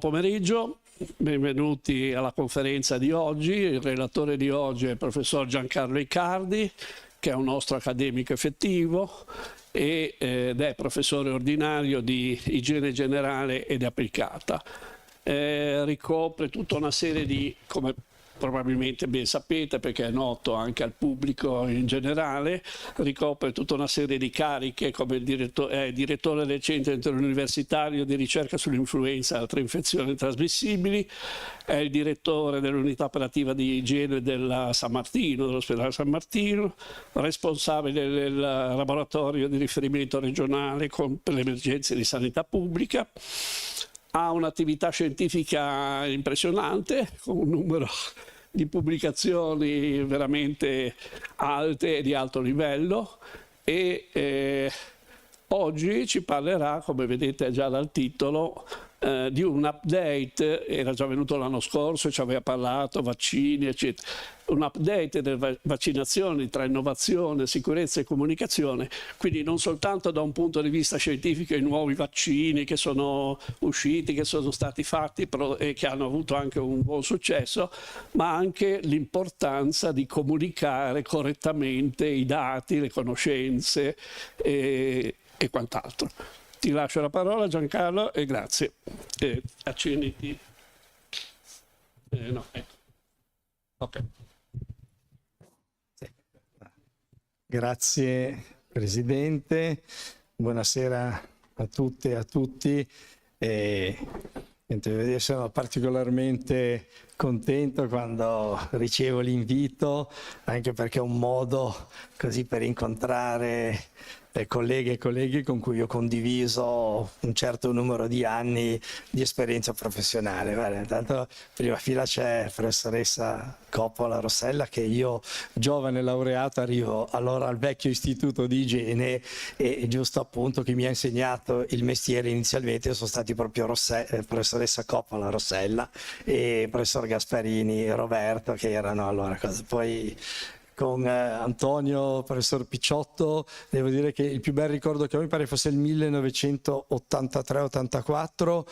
pomeriggio, benvenuti alla conferenza di oggi. Il relatore di oggi è il professor Giancarlo Icardi, che è un nostro accademico effettivo ed è professore ordinario di igiene generale ed applicata. Ricopre tutta una serie di, come probabilmente ben sapete perché è noto anche al pubblico in generale, ricopre tutta una serie di cariche come direttore del Centro Interuniversitario di Ricerca sull'Influenza e altre infezioni trasmissibili, è il direttore dell'unità operativa di igiene della San Martino, dell'ospedale San Martino, responsabile del laboratorio di riferimento regionale per le emergenze di sanità pubblica. Ha un'attività scientifica impressionante, con un numero di pubblicazioni veramente alte e di alto livello e oggi ci parlerà, come vedete già dal titolo, di un update. Era già venuto l'anno scorso e ci aveva parlato, vaccini, eccetera. Un update delle vaccinazioni tra innovazione, sicurezza e comunicazione, quindi non soltanto da un punto di vista scientifico i nuovi vaccini che sono usciti, che sono stati fatti e che hanno avuto anche un buon successo, ma anche l'importanza di comunicare correttamente i dati, le conoscenze e quant'altro. Ti lascio la parola Giancarlo e grazie. Accenditi. No, ecco. Ok. Grazie Presidente, buonasera a tutte e a tutti. Sono particolarmente contento quando ricevo l'invito, anche perché è un modo così per incontrare colleghe e colleghi con cui ho condiviso un certo numero di anni di esperienza professionale. Bene, intanto prima fila c'è la professoressa Coppola Rossella, che io, giovane laureato, arrivo allora al vecchio istituto di igiene e giusto appunto chi mi ha insegnato il mestiere inizialmente sono stati proprio professoressa Coppola Rossella e professor Gasparini Roberto, che erano allora cose. Poi con Antonio, professor Picciotto, devo dire che il più bel ricordo che ho, mi pare fosse il 1983-84,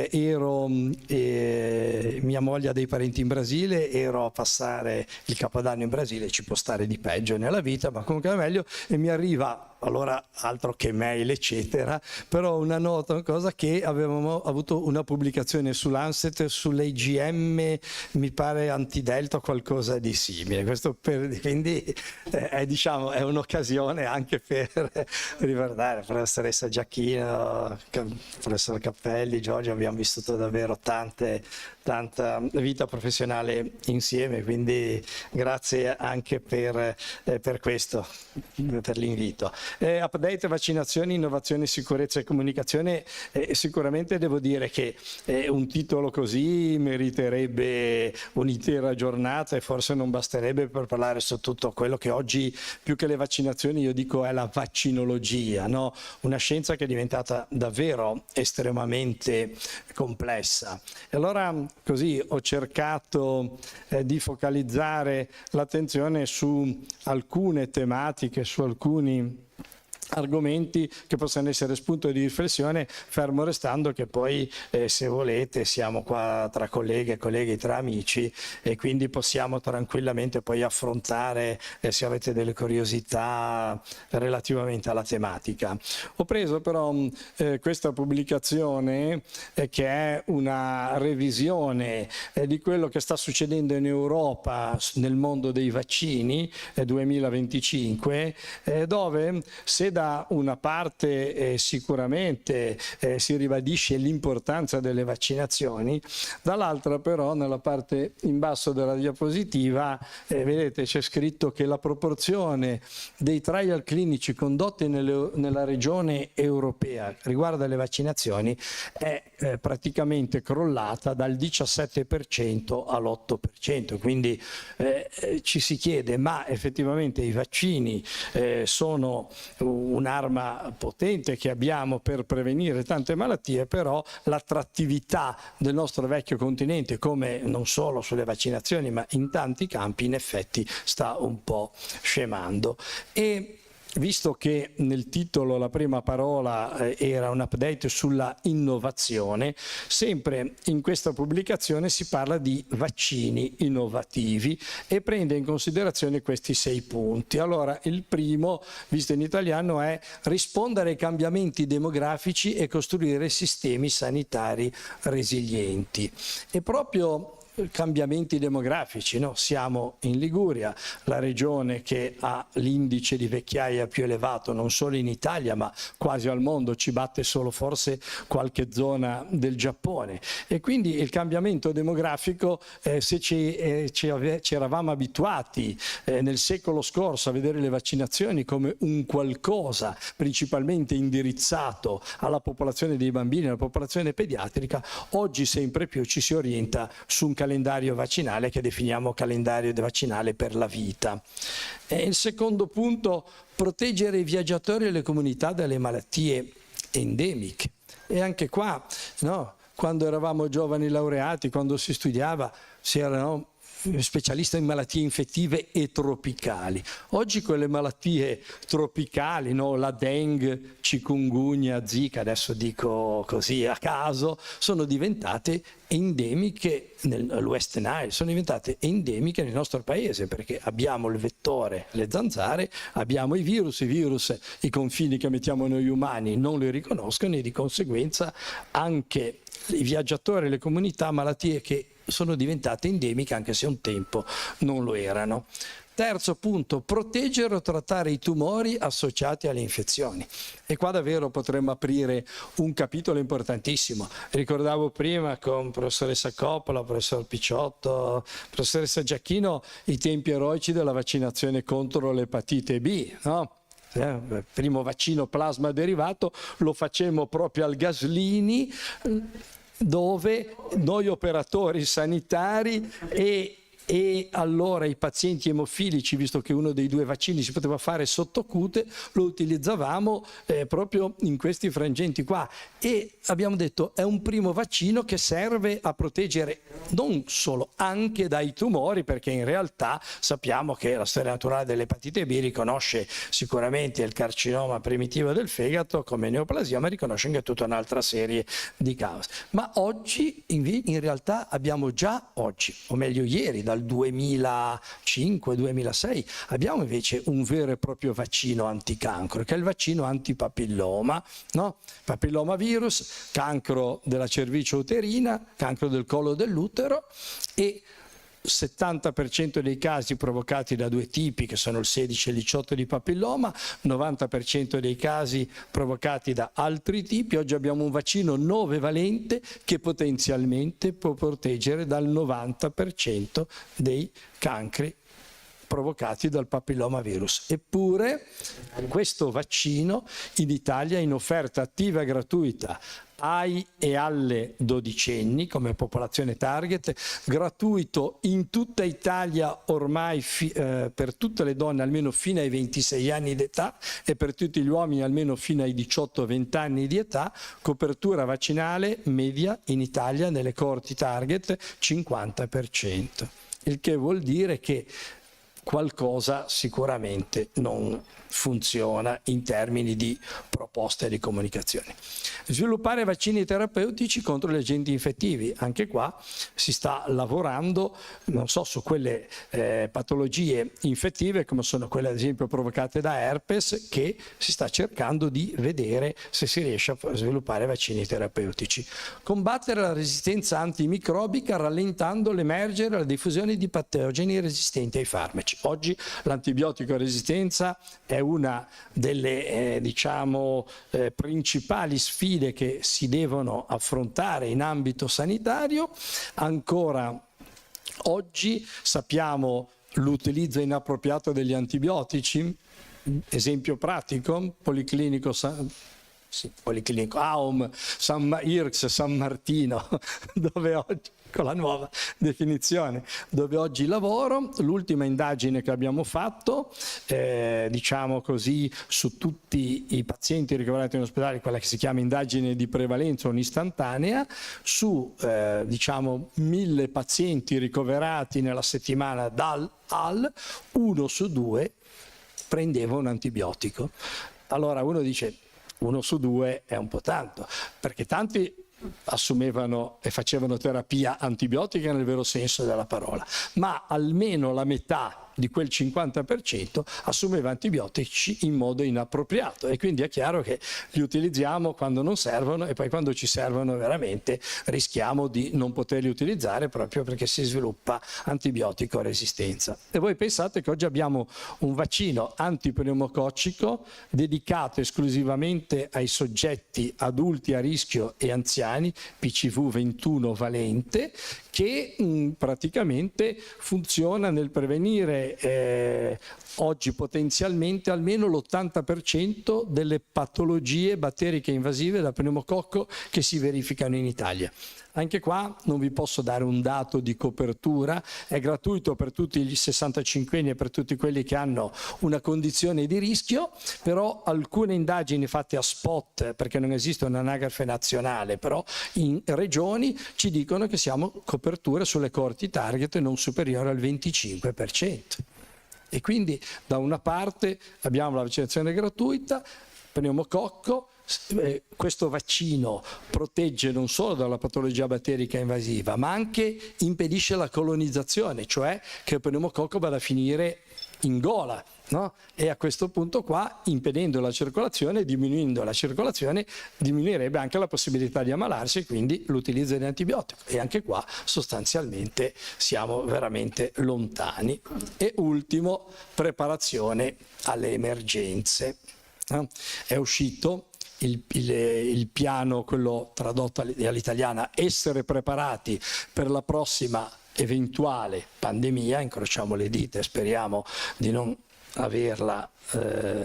ero, mia moglie ha dei parenti in Brasile, ero a passare il Capodanno in Brasile, ci può stare di peggio nella vita, ma comunque è meglio, e mi arriva, allora altro che mail eccetera, però una nota, una cosa, che avevamo avuto una pubblicazione sull'Lancet sull'IgM, mi pare antidelta o qualcosa di simile. Questo quindi diciamo, è un'occasione anche per ricordare la professoressa Giacchino, professor Cappelli, Giorgio, abbiamo vissuto davvero tanta vita professionale insieme, quindi grazie anche per questo, per l'invito. Update, vaccinazioni, innovazione, sicurezza e comunicazione. Sicuramente devo dire che un titolo così meriterebbe un'intera giornata e forse non basterebbe per parlare su tutto quello che oggi, più che le vaccinazioni, io dico è la vaccinologia, no? Una scienza che è diventata davvero estremamente complessa. E allora così ho cercato di focalizzare l'attenzione su alcune tematiche, su alcuni argomenti che possano essere spunto di riflessione, fermo restando che poi se volete siamo qua tra colleghe e colleghi, tra amici, e quindi possiamo tranquillamente poi affrontare se avete delle curiosità relativamente alla tematica. Ho preso però questa pubblicazione che è una revisione di quello che sta succedendo in Europa nel mondo dei vaccini 2025, dove se da una parte sicuramente si ribadisce l'importanza delle vaccinazioni, dall'altra però nella parte in basso della diapositiva vedete c'è scritto che la proporzione dei trial clinici condotti nella regione europea riguardo alle vaccinazioni è praticamente crollata dal 17% all'8%, quindi ci si chiede, ma effettivamente i vaccini sono un'arma potente che abbiamo per prevenire tante malattie, però l'attrattività del nostro vecchio continente, come non solo sulle vaccinazioni ma in tanti campi, in effetti sta un po' scemando. E visto che nel titolo la prima parola era un update sulla innovazione, sempre in questa pubblicazione si parla di vaccini innovativi e prende in considerazione questi 6 punti. Allora, il primo, visto in italiano, è rispondere ai cambiamenti demografici e costruire sistemi sanitari resilienti. E proprio cambiamenti demografici, no? Siamo in Liguria, la regione che ha l'indice di vecchiaia più elevato non solo in Italia ma quasi al mondo, ci batte solo forse qualche zona del Giappone, e quindi il cambiamento demografico, se ci eravamo abituati nel secolo scorso a vedere le vaccinazioni come un qualcosa principalmente indirizzato alla popolazione dei bambini, alla popolazione pediatrica, oggi sempre più ci si orienta su un calendario vaccinale che definiamo calendario vaccinale per la vita. E il secondo punto, proteggere i viaggiatori e le comunità dalle malattie endemiche. E anche qua, no, quando eravamo giovani laureati, quando si studiava, si erano specialista in malattie infettive e tropicali. Oggi quelle malattie tropicali, no? La Dengue, Chikungunya, Zika, adesso dico così a caso, sono diventate endemiche nel West Nile, sono diventate endemiche nel nostro paese perché abbiamo il vettore, le zanzare, abbiamo i virus, i confini che mettiamo noi umani non li riconoscono e di conseguenza anche i viaggiatori e le comunità, malattie che sono diventate endemiche anche se un tempo non lo erano. Terzo punto, proteggere o trattare i tumori associati alle infezioni. E qua davvero potremmo aprire un capitolo importantissimo. Ricordavo prima con professoressa Coppola, professor Picciotto, professoressa Giacchino i tempi eroici della vaccinazione contro l'epatite B, no? Primo vaccino plasma derivato lo facemmo proprio al Gaslini, dove noi operatori sanitari e allora i pazienti emofilici, visto che uno dei 2 vaccini si poteva fare sottocute, lo utilizzavamo proprio in questi frangenti qua, e abbiamo detto è un primo vaccino che serve a proteggere non solo, anche dai tumori, perché in realtà sappiamo che la storia naturale dell'epatite B riconosce sicuramente il carcinoma primitivo del fegato come neoplasia, ma riconosce anche tutta un'altra serie di cause. Ma oggi in realtà abbiamo già oggi, o meglio ieri, dal 2005-2006, abbiamo invece un vero e proprio vaccino anticancro, che è il vaccino antipapilloma, no? Papillomavirus, cancro della cervice uterina, cancro del collo dell'utero, e 70% dei casi provocati da 2 tipi, che sono il 16 e il 18 di papilloma, 90% dei casi provocati da altri tipi. Oggi abbiamo un vaccino 9 valente che potenzialmente può proteggere dal 90% dei cancri provocati dal papillomavirus. Eppure questo vaccino in Italia è in offerta attiva e gratuita ai e alle dodicenni come popolazione target, gratuito in tutta Italia ormai per tutte le donne almeno fino ai 26 anni d'età e per tutti gli uomini almeno fino ai 18-20 anni di età, copertura vaccinale media in Italia nelle coorti target 50%, il che vuol dire che qualcosa sicuramente non funziona in termini di proposte di comunicazione. Sviluppare vaccini terapeutici contro gli agenti infettivi. Anche qua si sta lavorando, non so, su quelle patologie infettive come sono quelle ad esempio provocate da herpes, che si sta cercando di vedere se si riesce a sviluppare vaccini terapeutici. Combattere la resistenza antimicrobica rallentando l'emergere e la diffusione di patogeni resistenti ai farmaci. Oggi l'antibiotico resistenza è una delle principali sfide che si devono affrontare in ambito sanitario. Ancora oggi sappiamo l'utilizzo inappropriato degli antibiotici, esempio pratico, Policlinico AUM, IRCS San Martino, dove oggi, con la nuova definizione, dove oggi lavoro. L'ultima indagine che abbiamo fatto, diciamo così, su tutti i pazienti ricoverati in ospedale, quella che si chiama indagine di prevalenza un'istantanea, su 1000 pazienti ricoverati nella settimana dal al, 1 su 2 prendeva un antibiotico. Allora uno dice 1 su 2 è un po' tanto, perché tanti assumevano e facevano terapia antibiotica nel vero senso della parola, ma almeno la metà di quel 50% assumeva antibiotici in modo inappropriato, e quindi è chiaro che li utilizziamo quando non servono e poi quando ci servono veramente rischiamo di non poterli utilizzare proprio perché si sviluppa antibiotico resistenza. E voi pensate che oggi abbiamo un vaccino antipneumococcico dedicato esclusivamente ai soggetti adulti a rischio e anziani, PCV 21 valente, che praticamente funziona nel prevenire oggi potenzialmente almeno l'80% delle patologie batteriche invasive da pneumococco che si verificano in Italia. Anche qua non vi posso dare un dato di copertura, è gratuito per tutti gli 65enni e per tutti quelli che hanno una condizione di rischio, però alcune indagini fatte a spot, perché non esiste un'anagrafe nazionale, però in regioni ci dicono che siamo coperture sulle coorti target non superiore al 25%. E quindi da una parte abbiamo la vaccinazione gratuita, pneumococco. Questo vaccino protegge non solo dalla patologia batterica invasiva, ma anche impedisce la colonizzazione, cioè che il pneumococco vada a finire in gola, no? E a questo punto qua, impedendo la circolazione, diminuendo la circolazione, diminuirebbe anche la possibilità di ammalarsi e quindi l'utilizzo di antibiotico. E anche qua sostanzialmente siamo veramente lontani. E ultimo, preparazione alle emergenze. È uscito il piano, quello tradotto all'italiana, essere preparati per la prossima eventuale pandemia, incrociamo le dita e speriamo di non averla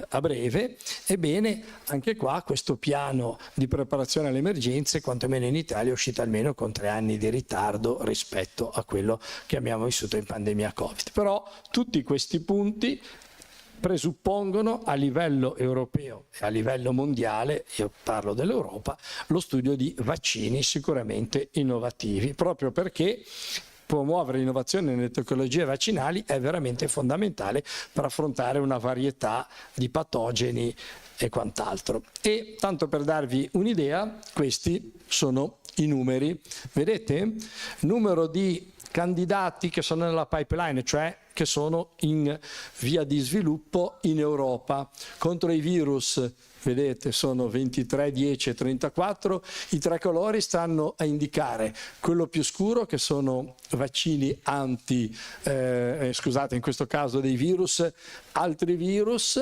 a breve. Ebbene, anche qua questo piano di preparazione alle emergenze, quantomeno in Italia, è uscito almeno con 3 anni di ritardo rispetto a quello che abbiamo vissuto in pandemia Covid. Però tutti questi punti presuppongono a livello europeo e a livello mondiale, io parlo dell'Europa, lo studio di vaccini sicuramente innovativi, proprio perché promuovere l'innovazione nelle tecnologie vaccinali è veramente fondamentale per affrontare una varietà di patogeni e quant'altro. E tanto per darvi un'idea, questi sono i numeri. Vedete? Numero di candidati che sono nella pipeline, cioè che sono in via di sviluppo in Europa. Contro i virus, vedete, sono 23, 10 e 34. I 3 colori stanno a indicare quello più scuro, che sono vaccini scusate, in questo caso dei virus, altri virus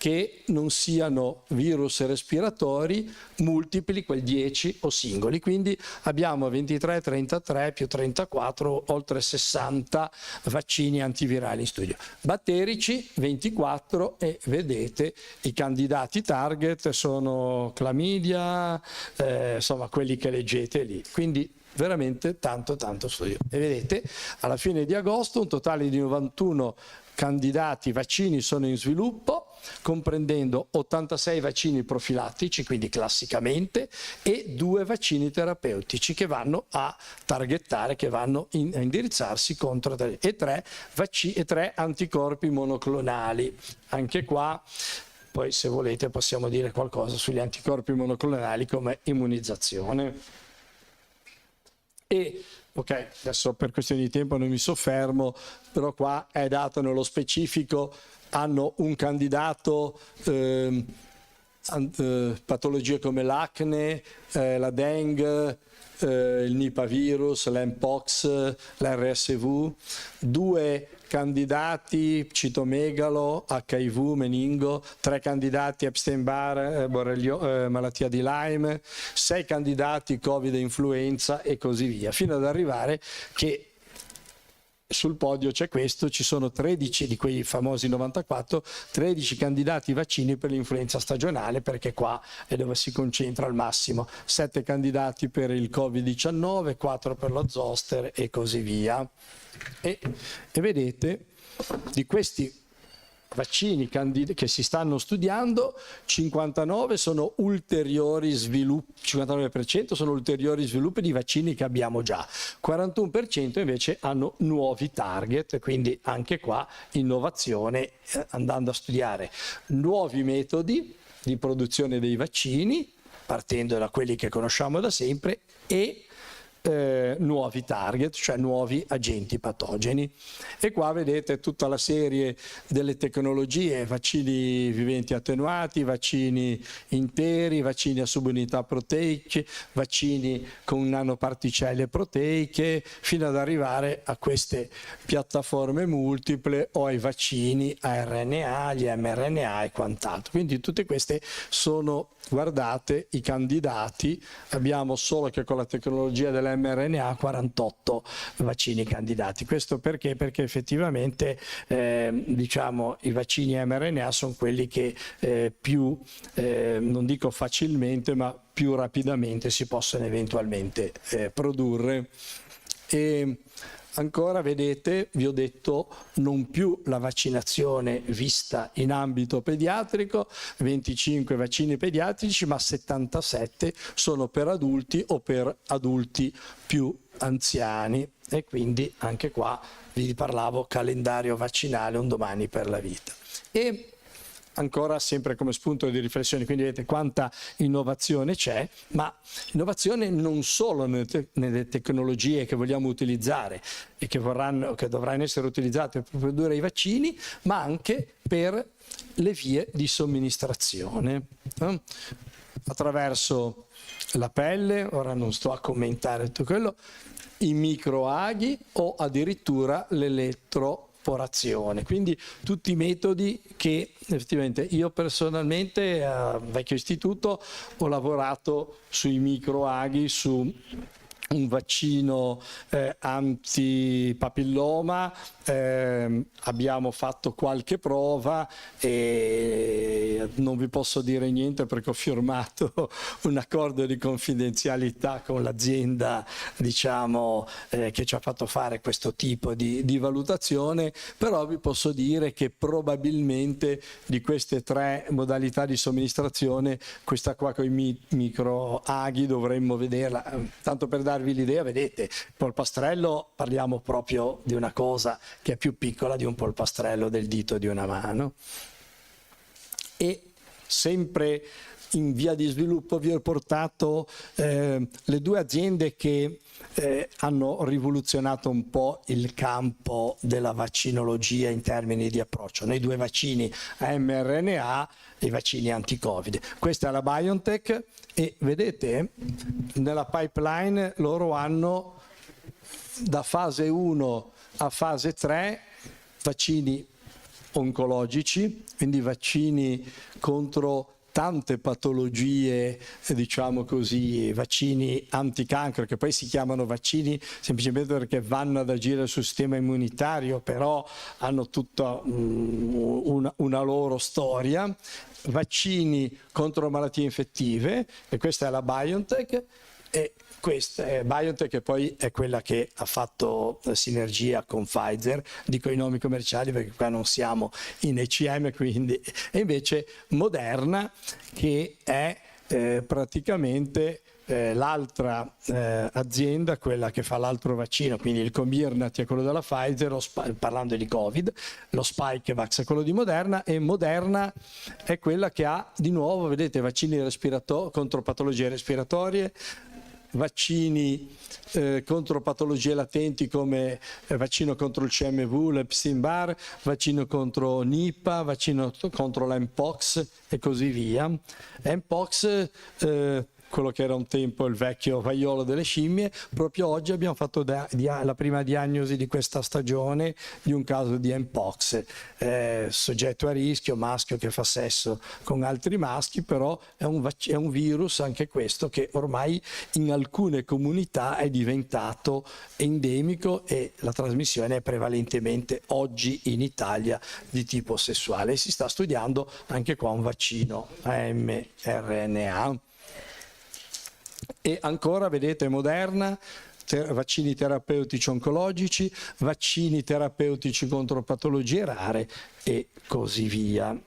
che non siano virus respiratori multipli, quel 10 o singoli. Quindi abbiamo 23, 33 più 34, oltre 60 vaccini antivirali in studio. Batterici 24, e vedete i candidati target sono clamidia, insomma quelli che leggete lì. Quindi veramente tanto studio. E vedete, alla fine di agosto un totale di 91 candidati vaccini sono in sviluppo, comprendendo 86 vaccini profilattici, quindi classicamente, e 2 vaccini terapeutici che vanno a targettare, che vanno a indirizzarsi contro e 3 anticorpi monoclonali. Anche qua, poi se volete possiamo dire qualcosa sugli anticorpi monoclonali come immunizzazione. E ok, adesso per questioni di tempo non mi soffermo, però qua è dato nello specifico, hanno un candidato, patologie come l'acne, la dengue, il Nipah virus, l'Mpox, l'RSV, 2 candidati citomegalo, HIV, meningo, 3 candidati Epstein-Barr, malattia di Lyme, 6 candidati Covid e influenza e così via, fino ad arrivare che sul podio c'è questo, ci sono 13 di quei famosi 94, 13 candidati vaccini per l'influenza stagionale, perché qua è dove si concentra al massimo, 7 candidati per il Covid-19, 4 per lo zoster e così via. E vedete, di questi vaccini che si stanno studiando, 59 sono ulteriori sviluppi, 59% sono ulteriori sviluppi di vaccini che abbiamo già, 41% invece hanno nuovi target, quindi anche qua innovazione, andando a studiare nuovi metodi di produzione dei vaccini, partendo da quelli che conosciamo da sempre, e nuovi target, cioè nuovi agenti patogeni. E qua vedete tutta la serie delle tecnologie: vaccini viventi attenuati, vaccini interi, vaccini a subunità proteiche, vaccini con nanoparticelle proteiche, fino ad arrivare a queste piattaforme multiple o ai vaccini a RNA, gli mRNA e quant'altro. Quindi tutte queste sono, guardate, i candidati. Abbiamo solo che con la tecnologia dell'mRNA 48 vaccini candidati. Questo perché? Perché effettivamente diciamo i vaccini mRNA sono quelli che più, non dico facilmente, ma più rapidamente si possono eventualmente produrre. E ancora, vedete, vi ho detto, non più la vaccinazione vista in ambito pediatrico, 25 vaccini pediatrici, ma 77 sono per adulti o per adulti più anziani. E quindi anche qua vi parlavo calendario vaccinale, un domani per la vita. E ancora sempre come spunto di riflessione, quindi vedete quanta innovazione c'è, ma innovazione non solo nelle tecnologie che vogliamo utilizzare e che dovranno essere utilizzate per produrre i vaccini, ma anche per le vie di somministrazione, attraverso la pelle. Ora non sto a commentare tutto quello, i microaghi o addirittura l'elettroporazione. Quindi tutti i metodi che effettivamente io personalmente a Vecchio Istituto ho lavorato sui microaghi, su un vaccino antipapilloma, abbiamo fatto qualche prova e non vi posso dire niente perché ho firmato un accordo di confidenzialità con l'azienda, diciamo, che ci ha fatto fare questo tipo di valutazione, però vi posso dire che probabilmente di queste 3 modalità di somministrazione, questa qua con i microaghi dovremmo vederla, tanto per darvi l'idea. Vedete, polpastrello, parliamo proprio di una cosa che è più piccola di un polpastrello del dito di una mano. E sempre in via di sviluppo vi ho portato le 2 aziende che hanno rivoluzionato un po' il campo della vaccinologia in termini di approccio, nei 2 vaccini a mRNA e i vaccini anti-Covid. Questa è la BioNTech e vedete nella pipeline loro hanno da fase 1 a fase 3 vaccini oncologici, quindi vaccini contro tante patologie, diciamo così, vaccini anticancro, che poi si chiamano vaccini semplicemente perché vanno ad agire sul sistema immunitario, però hanno tutta una loro storia, vaccini contro malattie infettive, e questa è la BioNTech. E questa è BioNTech, che poi è quella che ha fatto sinergia con Pfizer, dico i nomi commerciali perché qua non siamo in ECM, quindi. E invece Moderna, che è praticamente l'altra azienda, quella che fa l'altro vaccino, quindi il Comirnaty è quello della Pfizer, parlando di Covid, lo Spikevax è quello di Moderna, e Moderna è quella che ha di nuovo, vedete, vaccini contro patologie respiratorie, vaccini contro patologie latenti come vaccino contro il CMV, l'Epstein-Barr, vaccino contro Nipah, vaccino contro l'Mpox e così via. Mpox, quello che era un tempo il vecchio vaiolo delle scimmie. Proprio oggi abbiamo fatto la prima diagnosi di questa stagione di un caso di Mpox, soggetto a rischio, maschio che fa sesso con altri maschi, però è un virus anche questo che ormai in alcune comunità è diventato endemico, e la trasmissione è prevalentemente oggi in Italia di tipo sessuale, e si sta studiando anche qua un vaccino a mRNA. E ancora vedete Moderna vaccini terapeutici oncologici, vaccini terapeutici contro patologie rare e così via.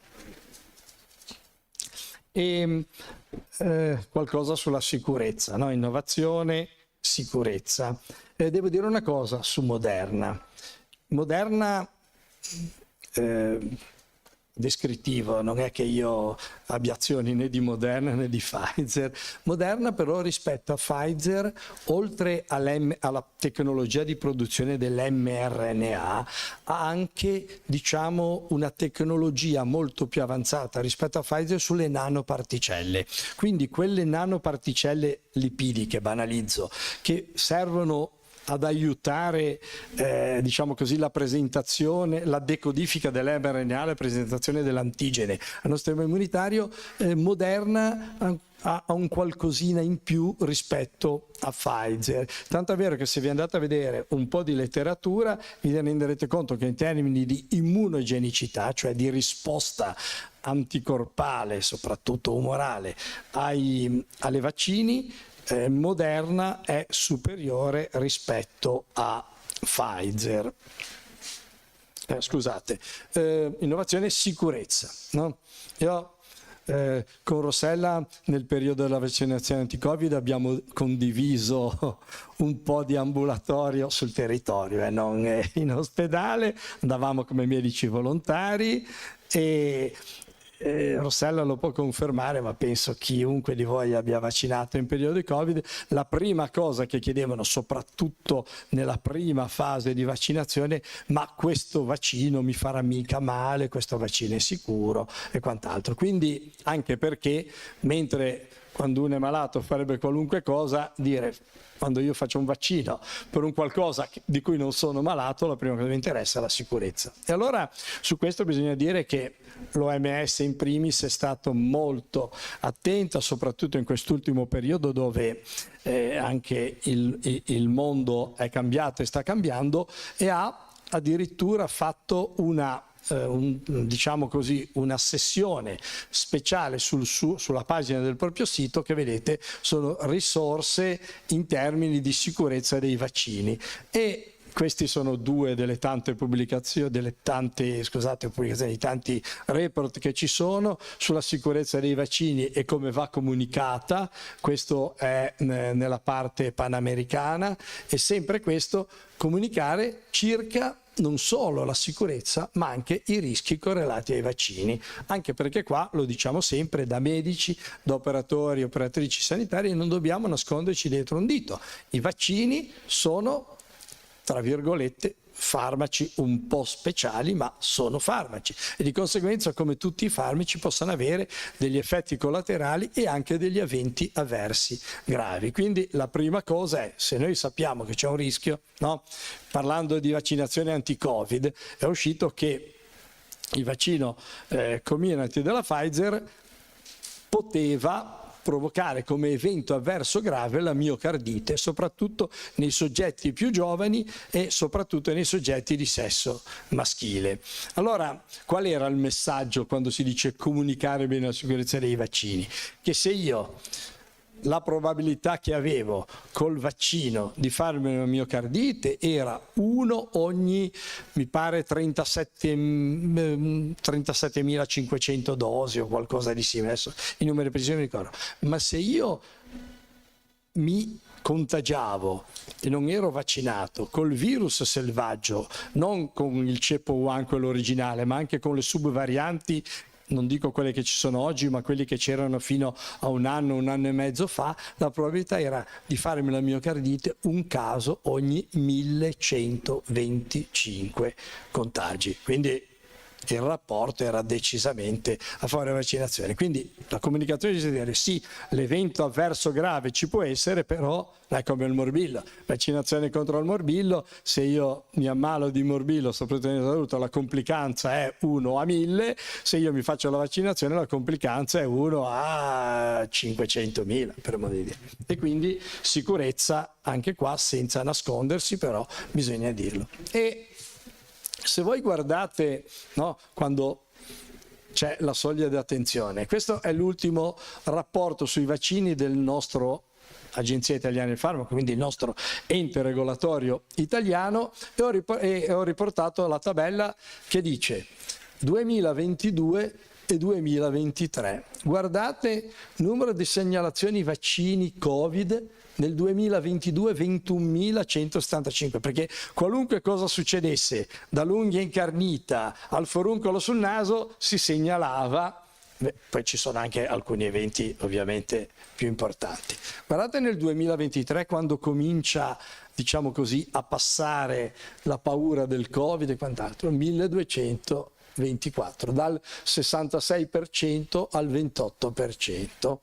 E qualcosa sulla sicurezza, no? Innovazione, sicurezza. Devo dire una cosa su Moderna. Moderna, descrittivo, non è che io abbia azioni né di Moderna né di Pfizer. Moderna però rispetto a Pfizer, oltre alla tecnologia di produzione dell'mRNA, ha anche, diciamo, una tecnologia molto più avanzata rispetto a Pfizer sulle nanoparticelle. Quindi quelle nanoparticelle lipidiche, banalizzo, che servono ad aiutare, diciamo così, la presentazione, la decodifica dell'mRNA, la presentazione dell'antigene al nostro sistema immunitario. Moderna ha un qualcosina in più rispetto a Pfizer. Tanto è vero che se vi andate a vedere un po' di letteratura vi renderete conto che in termini di immunogenicità, cioè di risposta anticorpale, soprattutto umorale, alle vaccini, Moderna è superiore rispetto a Pfizer. Scusate, innovazione e sicurezza, no? Io con Rossella nel periodo della vaccinazione anti-Covid abbiamo condiviso un po' di ambulatorio sul territorio, non in ospedale, andavamo come medici volontari e Rossella lo può confermare, ma penso chiunque di voi abbia vaccinato in periodo di Covid, la prima cosa che chiedevano, soprattutto nella prima fase di vaccinazione, ma questo vaccino mi farà mica male, questo vaccino è sicuro e quant'altro. Quindi anche perché, mentre quando uno è malato farebbe qualunque cosa, dire quando io faccio un vaccino per un qualcosa di cui non sono malato, la prima cosa che mi interessa è la sicurezza. E allora su questo bisogna dire che l'OMS in primis è stato molto attenta, soprattutto in quest'ultimo periodo dove anche il mondo è cambiato e sta cambiando, e ha addirittura fatto diciamo così, una sessione speciale sulla pagina del proprio sito, che vedete sono risorse in termini di sicurezza dei vaccini. E questi sono due delle tante pubblicazioni, dei tanti report che ci sono sulla sicurezza dei vaccini e come va comunicata. Questo è nella parte panamericana, e sempre questo comunicare circa non solo la sicurezza ma anche i rischi correlati ai vaccini, anche perché qua lo diciamo sempre da medici, da operatori e operatrici sanitarie, non dobbiamo nasconderci dietro un dito. I vaccini sono, tra virgolette, farmaci un po' speciali, ma sono farmaci, e di conseguenza, come tutti i farmaci, possono avere degli effetti collaterali e anche degli eventi avversi gravi. Quindi la prima cosa è, se noi sappiamo che c'è un rischio, no? Parlando di vaccinazione anti-Covid, è uscito che il vaccino Comirnaty della Pfizer poteva provocare come evento avverso grave la miocardite, soprattutto nei soggetti più giovani e soprattutto nei soggetti di sesso maschile. Allora, qual era il messaggio quando si dice comunicare bene la sicurezza dei vaccini? Che se io la probabilità che avevo col vaccino di farmi una miocardite era 1 ogni, mi pare, 37.500 dosi o qualcosa di simile, adesso i numeri precisi non mi ricordo, ma se io mi contagiavo e non ero vaccinato col virus selvaggio, non con il ceppo Wuhan, quello originale, ma anche con le subvarianti, non dico quelle che ci sono oggi, ma quelli che c'erano fino a un anno e mezzo fa, la probabilità era di farmi la miocardite un caso ogni 1125 contagi. Quindi il rapporto era decisamente a favore della vaccinazione. Quindi la comunicazione dice dire sì, l'evento avverso grave ci può essere, però è come il morbillo, vaccinazione contro il morbillo, se io mi ammalo di morbillo, soprattutto in salute, la complicanza è 1 a 1000, se io mi faccio la vaccinazione la complicanza è 1 a 500.000, per modo di dire. E quindi sicurezza anche qua, senza nascondersi, però bisogna dirlo. E se voi guardate, no, quando c'è la soglia di attenzione, questo è l'ultimo rapporto sui vaccini del nostro Agenzia Italiana del Farmaco, quindi il nostro ente regolatorio italiano, e ho riportato la tabella che dice 2022 e 2023. Guardate numero di segnalazioni vaccini Covid nel 2022 21.175, perché qualunque cosa succedesse, dall'unghia incarnita al foruncolo sul naso, si segnalava. Poi ci sono anche alcuni eventi ovviamente più importanti. Guardate nel 2023, quando comincia, diciamo così, a passare la paura del Covid e quant'altro, 1224, dal 66% al 28%.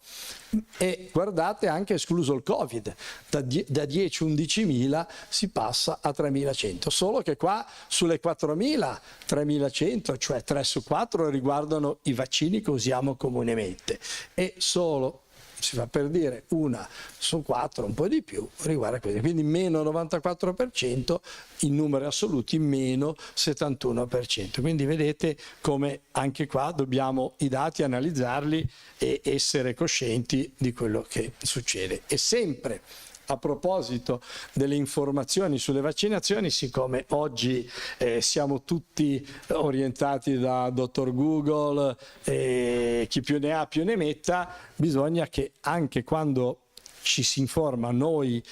E guardate anche escluso il Covid, da 10-11.000 si passa a 3.100, solo che qua sulle 4.000, 3.100, cioè 3 su 4 riguardano i vaccini che usiamo comunemente, e solo, si fa per dire, 1 su 4, un po' di più, riguarda quelli. Quindi meno 94%, in numeri assoluti meno 71%. Quindi vedete come anche qua dobbiamo i dati analizzarli e essere coscienti di quello che succede. E sempre a proposito delle informazioni sulle vaccinazioni, siccome oggi siamo tutti orientati da dottor Google, chi più ne ha più ne metta, bisogna che anche quando ci si informa, noi,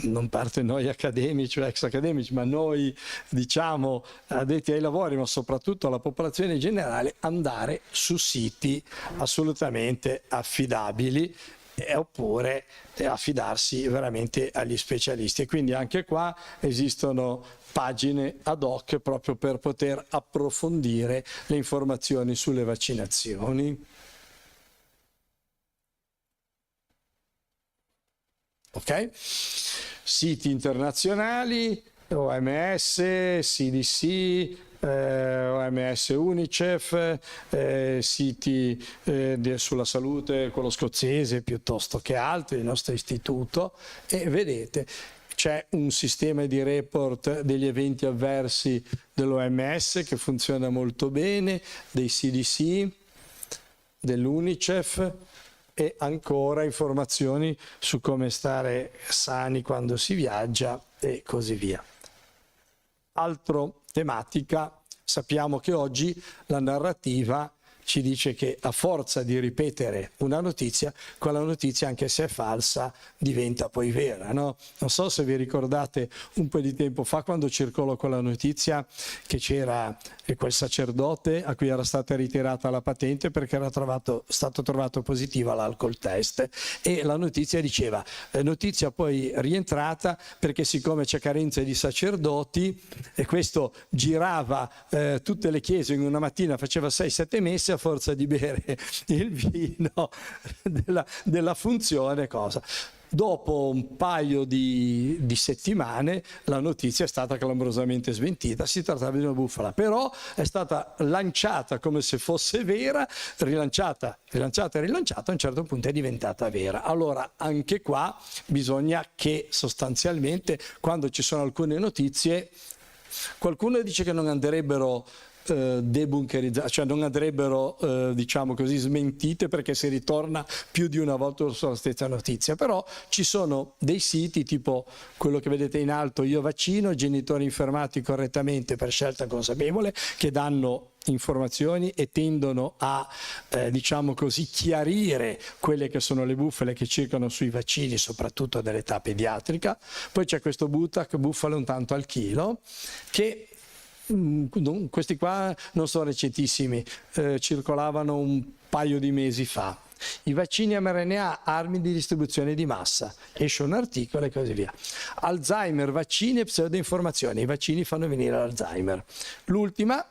non parte noi accademici o ex accademici, ma noi diciamo addetti ai lavori, ma soprattutto la popolazione in generale, andare su siti assolutamente affidabili, oppure affidarsi veramente agli specialisti. E quindi anche qua esistono pagine ad hoc proprio per poter approfondire le informazioni sulle vaccinazioni. Ok? Siti internazionali, OMS, CDC, OMS, Unicef, siti sulla salute, quello scozzese piuttosto che altri, il nostro istituto, e vedete c'è un sistema di report degli eventi avversi dell'OMS che funziona molto bene, dei CDC, dell'Unicef, e ancora informazioni su come stare sani quando si viaggia e così via. Altro tematica, sappiamo che oggi la narrativa ci dice che a forza di ripetere una notizia, quella notizia, anche se è falsa, diventa poi vera, no? Non so se vi ricordate un po' di tempo fa, quando circolò quella notizia che c'era quel sacerdote a cui era stata ritirata la patente perché era stato trovato positivo all'alcol test, e la notizia diceva, notizia poi rientrata perché siccome c'è carenza di sacerdoti, e questo girava tutte le chiese in una mattina, faceva 6-7 messe a forza di bere il vino della funzione, cosa. Dopo un paio di settimane la notizia è stata clamorosamente smentita, si trattava di una bufala, però è stata lanciata come se fosse vera, rilanciata, a un certo punto è diventata vera. Allora anche qua bisogna che sostanzialmente, quando ci sono alcune notizie, qualcuno dice che non andrebbero debunkerizzate, cioè non andrebbero diciamo così smentite, perché si ritorna più di una volta sulla stessa notizia, però ci sono dei siti tipo quello che vedete in alto, Io vaccino, genitori infermati correttamente per scelta consapevole, che danno informazioni e tendono a diciamo così chiarire quelle che sono le bufale che circolano sui vaccini, soprattutto dell'età pediatrica. Poi c'è questo Butac, bufale un tanto al chilo, che questi qua non sono recentissimi, circolavano un paio di mesi fa. I vaccini mRNA, armi di distribuzione di massa, esce un articolo e così via. Alzheimer, vaccini e pseudoinformazioni, i vaccini fanno venire l'Alzheimer. L'ultima,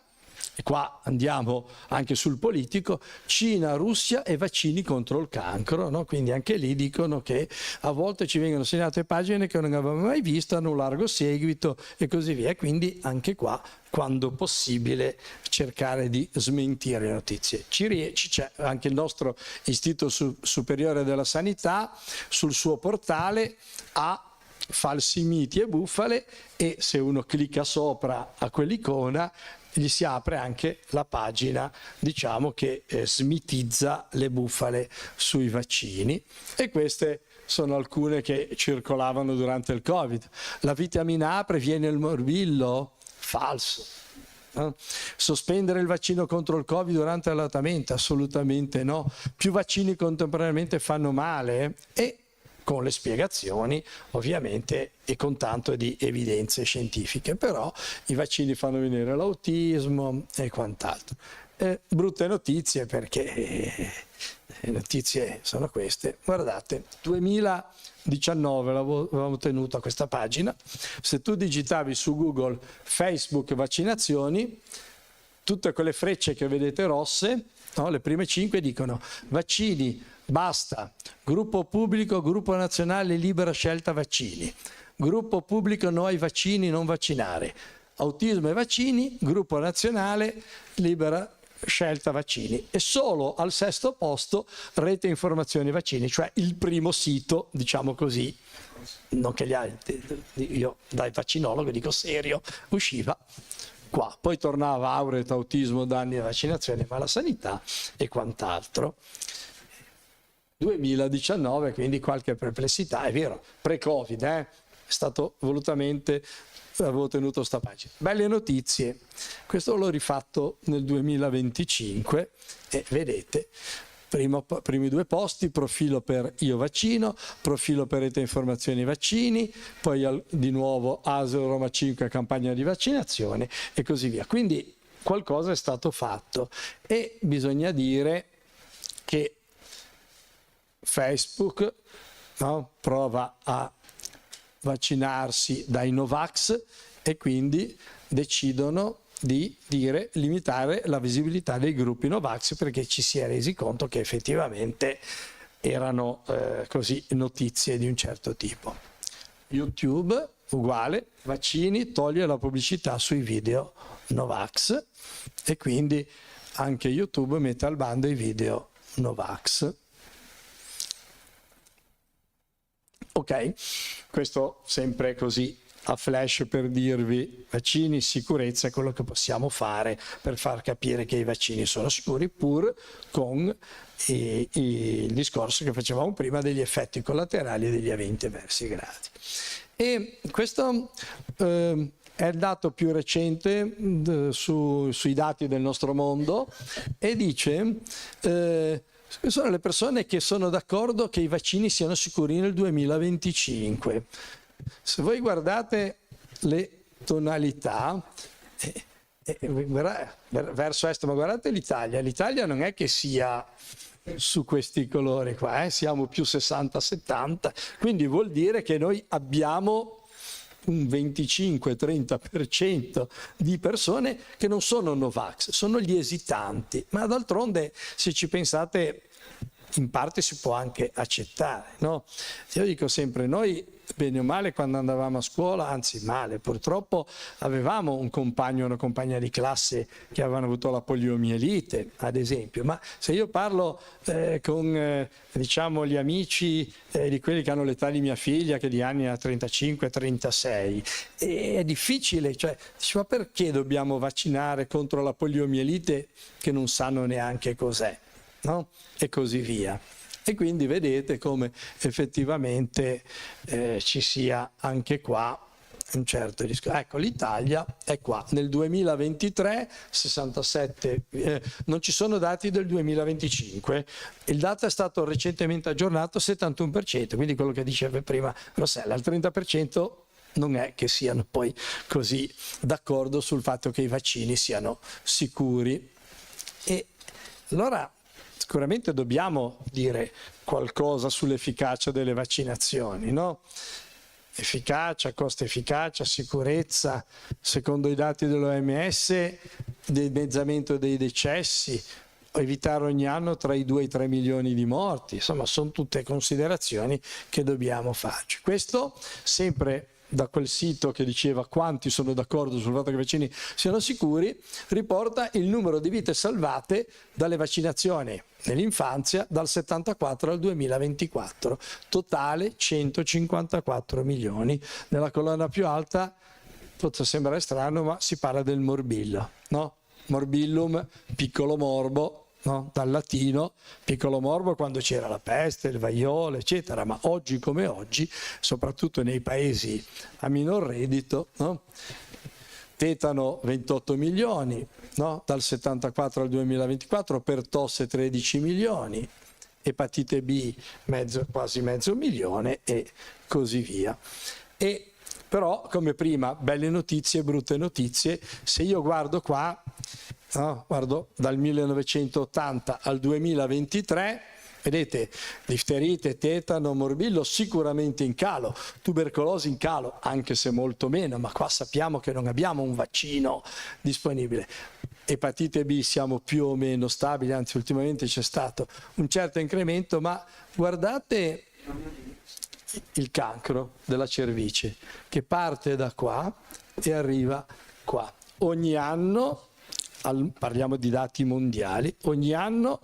e qua andiamo anche sul politico, Cina, Russia e vaccini contro il cancro, no? Quindi anche lì dicono che a volte ci vengono segnalate pagine che non avevamo mai visto, hanno un largo seguito e così via, e quindi anche qua, quando possibile, cercare di smentire le notizie. C'è anche il nostro Istituto Superiore della Sanità sul suo portale ha falsi miti e bufale, e se uno clicca sopra a quell'icona gli si apre anche la pagina, diciamo, che smitizza le bufale sui vaccini. E queste sono alcune che circolavano durante il Covid. La vitamina A previene il morbillo? Falso. Sospendere il vaccino contro il Covid durante l'allattamento? Assolutamente no. Più vaccini contemporaneamente fanno male? E con le spiegazioni ovviamente e con tanto di evidenze scientifiche, però i vaccini fanno venire l'autismo e quant'altro. Brutte notizie, perché le notizie sono queste. Guardate, 2019 avevamo tenuto a questa pagina, se tu digitavi su Google Facebook vaccinazioni, tutte quelle frecce che vedete rosse, no, le prime 5 dicono vaccini, basta, gruppo pubblico, gruppo nazionale, libera scelta vaccini, gruppo pubblico no ai vaccini, non vaccinare, autismo e vaccini, gruppo nazionale, libera scelta vaccini, e solo al 6° posto rete informazioni vaccini, cioè il primo sito, diciamo così, non che gli altri, io da vaccinologo dico serio, usciva qua, poi tornava Auret, autismo, danni e vaccinazione, ma la sanità e quant'altro. 2019, quindi qualche perplessità, è vero, pre-Covid, è stato volutamente, avevo tenuto sta pagina. Belle notizie, questo l'ho rifatto nel 2025 e vedete, primi 2 posti, profilo per Io Vaccino, profilo per Rete Informazioni Vaccini, poi di nuovo ASL Roma 5 campagna di vaccinazione e così via. Quindi qualcosa è stato fatto e bisogna dire che Facebook, no, prova a vaccinarsi dai Novax e quindi decidono di limitare la visibilità dei gruppi Novax, perché ci si è resi conto che effettivamente erano così notizie di un certo tipo. YouTube uguale, vaccini, toglie la pubblicità sui video Novax e quindi anche YouTube mette al bando i video Novax. Ok, questo sempre così a flash per dirvi vaccini, sicurezza è quello che possiamo fare per far capire che i vaccini sono sicuri, pur con il discorso che facevamo prima degli effetti collaterali e degli eventi avversi gravi. E questo è il dato più recente sui dati del nostro mondo e dice sono le persone che sono d'accordo che i vaccini siano sicuri nel 2025. Se voi guardate le tonalità verso est, ma guardate l'Italia non è che sia su questi colori qua, siamo più 60-70, quindi vuol dire che noi abbiamo un 25-30% di persone che non sono Novax, sono gli esitanti, ma d'altronde se ci pensate in parte si può anche accettare, no? Io dico sempre, noi bene o male quando andavamo a scuola, anzi male, purtroppo avevamo un compagno o una compagna di classe che avevano avuto la poliomielite, ad esempio, ma se io parlo con diciamo gli amici di quelli che hanno l'età di mia figlia, che di anni ha 35-36, è difficile, cioè ma perché dobbiamo vaccinare contro la poliomielite che non sanno neanche cos'è, no? E così via. E quindi vedete come effettivamente ci sia anche qua un certo discorso. Ecco, l'Italia è qua. Nel 2023, 67, non ci sono dati del 2025. Il dato è stato recentemente aggiornato, 71%, quindi quello che diceva prima Rossella, il 30% non è che siano poi così d'accordo sul fatto che i vaccini siano sicuri. E allora sicuramente dobbiamo dire qualcosa sull'efficacia delle vaccinazioni, no? Efficacia, costo efficacia, sicurezza, secondo i dati dell'OMS, dimezzamento dei decessi, evitare ogni anno tra i 2 e i 3 milioni di morti, insomma sono tutte considerazioni che dobbiamo farci. Questo sempre da quel sito che diceva quanti sono d'accordo sul fatto che i vaccini siano sicuri, riporta il numero di vite salvate dalle vaccinazioni nell'infanzia dal 74 al 2024, totale 154 milioni. Nella colonna più alta, potrà sembrare strano, ma si parla del morbillo, no? Morbillum, piccolo morbo, no? Dal latino piccolo morbo quando c'era la peste, il vaiolo, eccetera, ma oggi come oggi, soprattutto nei paesi a minor reddito, no? Tetano 28 milioni, no? Dal 74 al 2024, pertosse 13 milioni, epatite B quasi mezzo milione e così via. E però, come prima, belle notizie, brutte notizie. Se io guardo qua, no, guardo dal 1980 al 2023, vedete, difterite, tetano, morbillo sicuramente in calo, tubercolosi in calo, anche se molto meno, ma qua sappiamo che non abbiamo un vaccino disponibile. Epatite B siamo più o meno stabili, anzi ultimamente c'è stato un certo incremento, ma guardate il cancro della cervice che parte da qua e arriva qua. Ogni anno, parliamo di dati mondiali, ogni anno,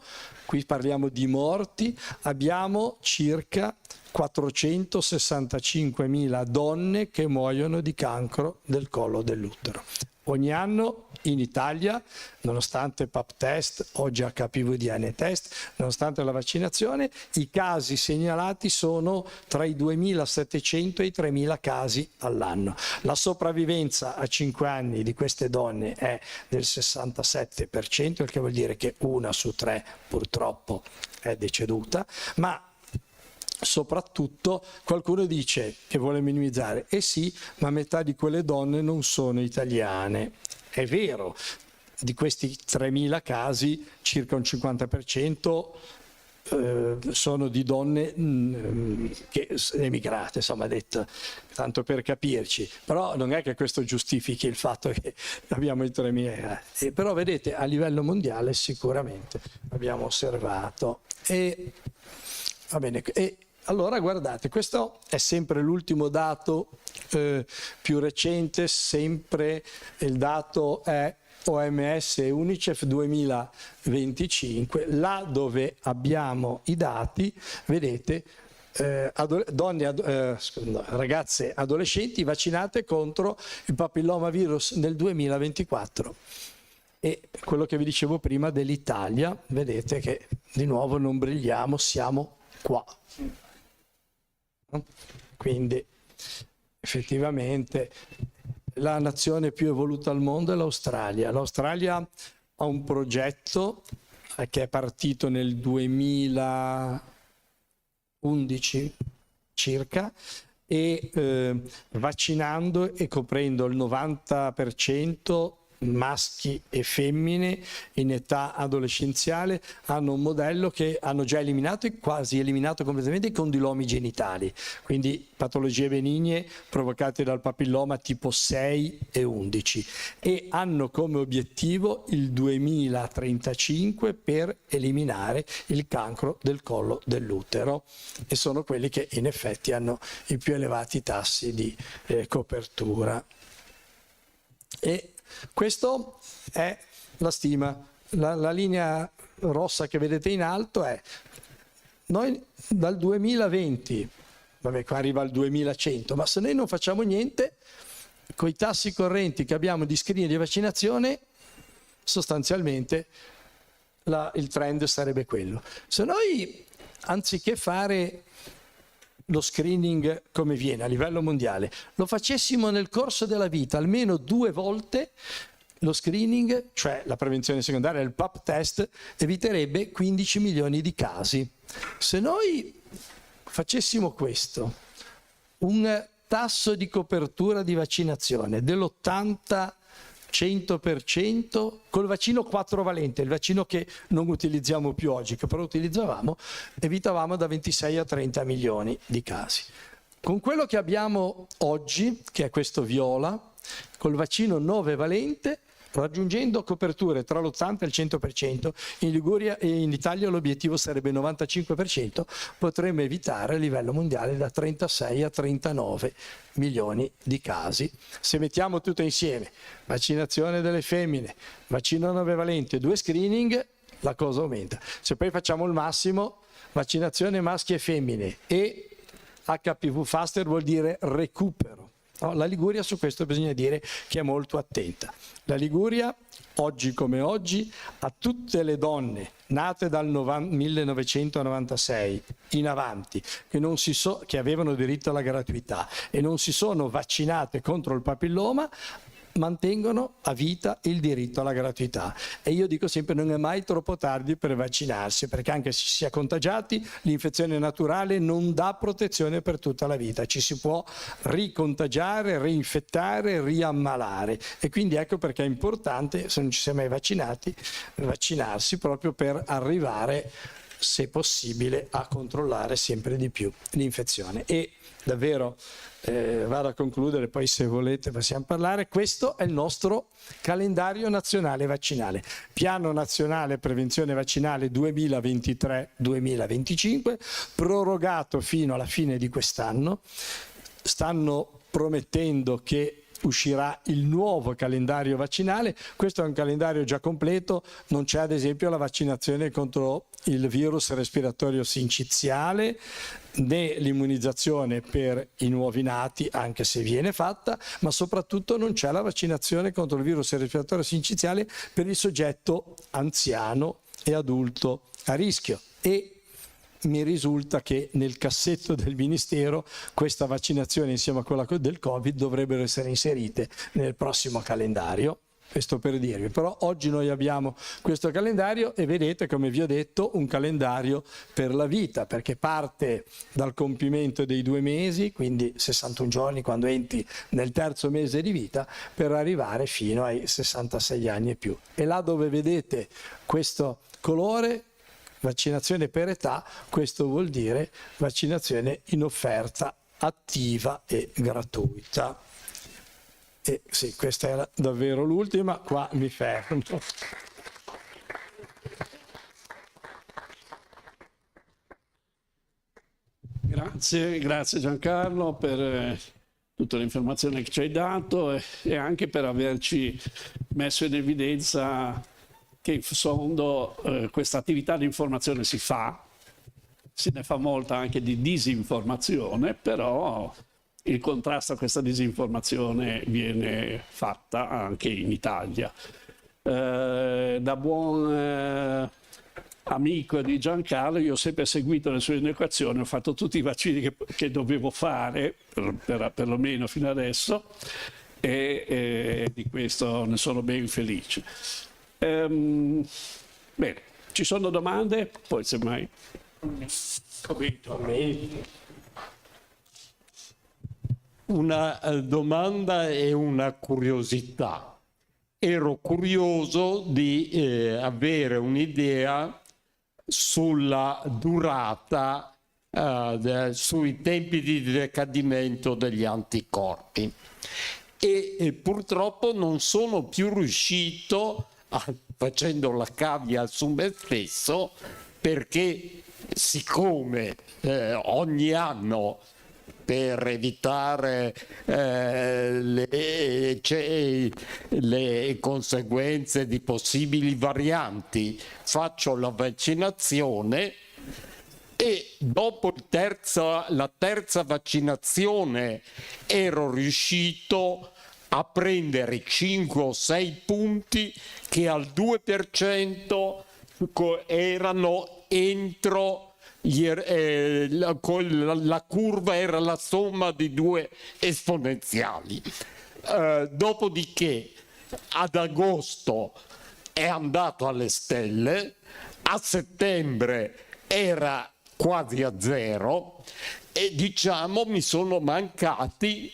qui parliamo di morti, abbiamo circa 465.000 donne che muoiono di cancro del collo dell'utero. Ogni anno in Italia, nonostante PAP test, oggi HPV-DNA test, nonostante la vaccinazione, i casi segnalati sono tra i 2.700 e i 3.000 casi all'anno. La sopravvivenza a 5 anni di queste donne è del 67%, il che vuol dire che 1 su 3 purtroppo è deceduta, ma soprattutto qualcuno dice che vuole minimizzare, sì, ma metà di quelle donne non sono italiane. È vero, di questi 3.000 casi circa un 50% sono di donne che emigrate, insomma, detto tanto per capirci, però non è che questo giustifichi il fatto che abbiamo i 3.000, però vedete a livello mondiale sicuramente abbiamo osservato. E va bene, e allora guardate, questo è sempre l'ultimo dato più recente, sempre il dato è OMS e UNICEF 2025, là dove abbiamo i dati, vedete, ragazze adolescenti vaccinate contro il papillomavirus nel 2024. E quello che vi dicevo prima dell'Italia, vedete che di nuovo non brilliamo, siamo qua. Quindi effettivamente la nazione più evoluta al mondo è l'Australia. L'Australia ha un progetto che è partito nel 2011 circa e vaccinando e coprendo il 90% maschi e femmine in età adolescenziale hanno un modello che hanno già eliminato e quasi eliminato completamente i condilomi genitali, quindi patologie benigne provocate dal papilloma tipo 6 e 11, e hanno come obiettivo il 2035 per eliminare il cancro del collo dell'utero, e sono quelli che in effetti hanno i più elevati tassi di copertura. E questo è la stima. La linea rossa che vedete in alto è noi dal 2020, vabbè, qua arriva al 2100, ma se noi non facciamo niente, con i tassi correnti che abbiamo di screening di vaccinazione, sostanzialmente il trend sarebbe quello. Se noi, anziché fare lo screening come viene a livello mondiale, lo facessimo nel corso della vita almeno 2 volte, lo screening, cioè la prevenzione secondaria, il PAP test, eviterebbe 15 milioni di casi. Se noi facessimo questo, un tasso di copertura di vaccinazione dell'80-100% col vaccino 4-valente, il vaccino che non utilizziamo più oggi, che però utilizzavamo, evitavamo da 26 a 30 milioni di casi. Con quello che abbiamo oggi, che è questo viola, col vaccino 9-valente, raggiungendo coperture tra l'80 e il 100%, in Liguria e in Italia l'obiettivo sarebbe il 95%, potremmo evitare a livello mondiale da 36 a 39 milioni di casi. Se mettiamo tutto insieme, vaccinazione delle femmine, vaccino 9-valente, 2 screening, la cosa aumenta. Se poi facciamo il massimo, vaccinazione maschi e femmine e HPV faster vuol dire recupero. No, la Liguria su questo bisogna dire che è molto attenta. La Liguria, oggi come oggi, a tutte le donne nate dal 1996 in avanti, che avevano diritto alla gratuità e non si sono vaccinate contro il papilloma, mantengono a vita il diritto alla gratuità. E io dico sempre: non è mai troppo tardi per vaccinarsi, perché anche se si è contagiati, l'infezione naturale non dà protezione per tutta la vita, ci si può ricontagiare, reinfettare, riammalare, e quindi ecco perché è importante, se non ci si è mai vaccinati, vaccinarsi, proprio per arrivare, se possibile, a controllare sempre di più l'infezione. E davvero vado a concludere, poi se volete possiamo parlare. Questo è il nostro calendario nazionale vaccinale, piano nazionale prevenzione vaccinale 2023-2025, prorogato fino alla fine di quest'anno. Stanno promettendo che uscirà il nuovo calendario vaccinale. Questo è un calendario già completo, non c'è ad esempio la vaccinazione contro il virus respiratorio sinciziale, né l'immunizzazione per i nuovi nati, anche se viene fatta, ma soprattutto non c'è la vaccinazione contro il virus respiratorio sinciziale per il soggetto anziano e adulto a rischio. E mi risulta che nel cassetto del Ministero questa vaccinazione insieme a quella del Covid dovrebbero essere inserite nel prossimo calendario. Questo per dirvi, però oggi noi abbiamo questo calendario e vedete, come vi ho detto, un calendario per la vita, perché parte dal compimento dei 2 mesi, quindi 61 giorni quando entri nel terzo mese di vita, per arrivare fino ai 66 anni e più. E là dove vedete questo colore, vaccinazione per età, questo vuol dire vaccinazione in offerta attiva e gratuita. E sì, questa era davvero l'ultima, qua mi fermo. Grazie Giancarlo per tutte le informazioni che ci hai dato e anche per averci messo in evidenza che in fondo questa attività di informazione si fa, se ne fa molta anche di disinformazione, però il contrasto a questa disinformazione viene fatta anche in Italia. Da buon amico di Giancarlo, io ho sempre seguito le sue indicazioni, ho fatto tutti i vaccini che dovevo fare, perlomeno fino adesso, e di questo ne sono ben felice. Bene, ci sono domande? Poi semmai una domanda e una curiosità. Ero curioso di avere un'idea sulla durata, sui tempi di decadimento degli anticorpi e purtroppo non sono più riuscito, facendo la cavia su me stesso, perché siccome ogni anno, per evitare le conseguenze di possibili varianti, faccio la vaccinazione, e dopo la terza vaccinazione ero riuscito a prendere 5 o 6 punti che al 2% erano entro la curva, era la somma di 2 esponenziali. Dopodiché ad agosto è andato alle stelle, a settembre era quasi a 0 e diciamo mi sono mancati,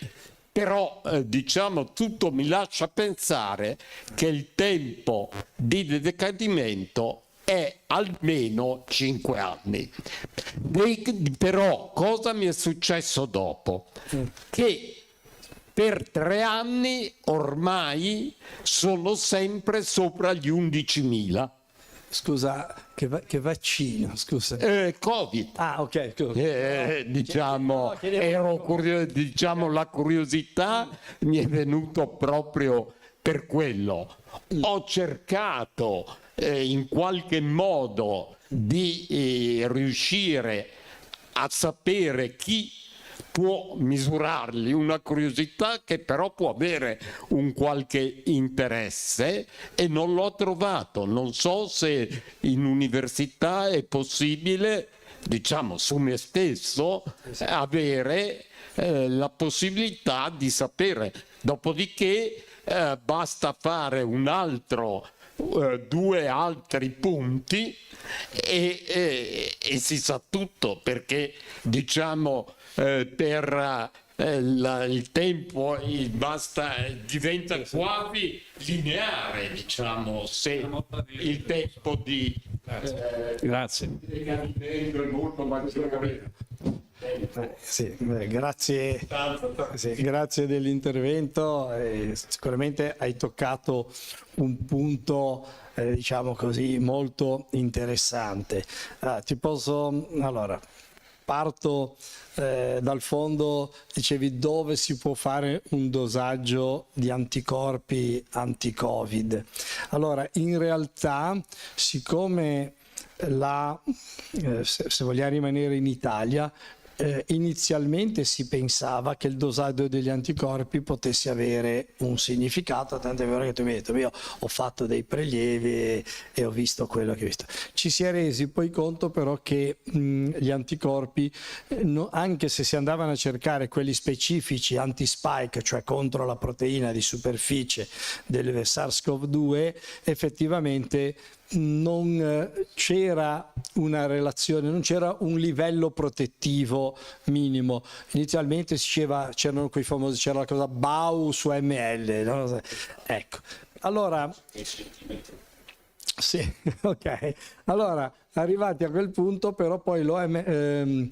però diciamo tutto mi lascia pensare che il tempo di decadimento è almeno 5 anni. Però cosa mi è successo dopo? Che per 3 anni ormai sono sempre sopra gli 11.000. Scusa, che vaccino? Scusa. Covid. Ah, ok. Diciamo, diciamo, la curiosità mi è venuto proprio per quello. Ho cercato in qualche modo di riuscire a sapere chi può misurarli, una curiosità che però può avere un qualche interesse, e non l'ho trovato. Non so se in università è possibile, diciamo su me stesso, avere la possibilità di sapere. Dopodiché basta fare due altri punti e si sa tutto, perché diciamo per il tempo diventa quasi lineare, diciamo, se il tempo di Grazie. Grazie, grazie dell'intervento. Sicuramente hai toccato un punto, diciamo così, molto interessante. Parto dal fondo, dicevi dove si può fare un dosaggio di anticorpi anti-Covid. Allora, in realtà, siccome se vogliamo rimanere in Italia, inizialmente si pensava che il dosaggio degli anticorpi potesse avere un significato, tant'è vero che tu mi hai detto: io ho fatto dei prelievi e ho visto quello che ho visto. Ci si è resi poi conto però che gli anticorpi, anche se si andavano a cercare quelli specifici anti-spike, cioè contro la proteina di superficie del SARS-CoV-2, effettivamente non c'era una relazione, non c'era un livello protettivo minimo. Inizialmente si diceva, c'erano quei famosi, c'era la cosa BAU su ml, no? Ecco, allora sì, ok, allora arrivati a quel punto però poi il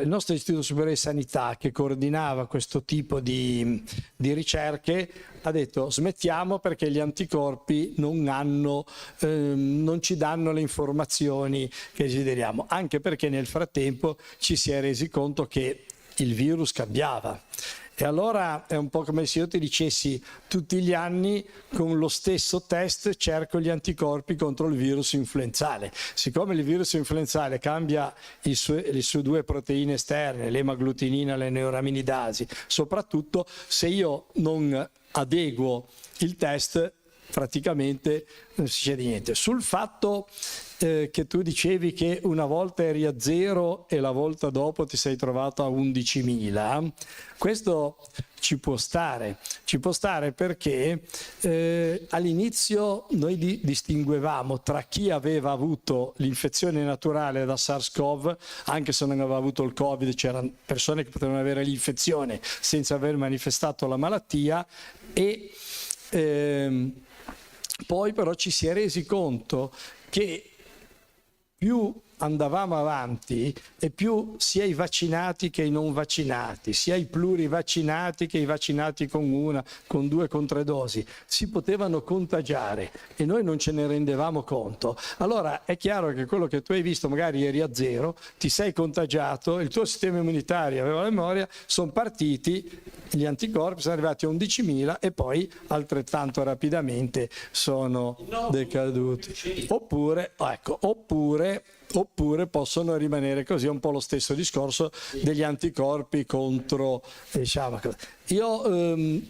nostro Istituto Superiore di Sanità, che coordinava questo tipo di ricerche, ha detto: smettiamo, perché gli anticorpi non ci danno le informazioni che desideriamo, anche perché nel frattempo ci si è resi conto che il virus cambiava. E allora è un po' come se io ti dicessi: tutti gli anni con lo stesso test cerco gli anticorpi contro il virus influenzale. Siccome il virus influenzale cambia le sue due proteine esterne, l'emaglutinina e le neuraminidasi, soprattutto, se io non adeguo il test, praticamente non si dice di niente. Sul fatto che tu dicevi che una volta eri a 0 e la volta dopo ti sei trovato a 11.000, questo ci può stare perché all'inizio noi distinguevamo tra chi aveva avuto l'infezione naturale da SARS-CoV, anche se non aveva avuto il Covid, c'erano persone che potevano avere l'infezione senza aver manifestato la malattia, e poi però ci si è resi conto che più andavamo avanti e più sia i vaccinati che i non vaccinati, sia i plurivaccinati che i vaccinati con 2, con 3 dosi, si potevano contagiare e noi non ce ne rendevamo conto. Allora è chiaro che quello che tu hai visto, magari eri a 0, ti sei contagiato, il tuo sistema immunitario aveva la memoria, sono partiti gli anticorpi, sono arrivati a 11.000 e poi altrettanto rapidamente sono decaduti. Oppure possono rimanere così. È un po' lo stesso discorso degli anticorpi contro, diciamo. Io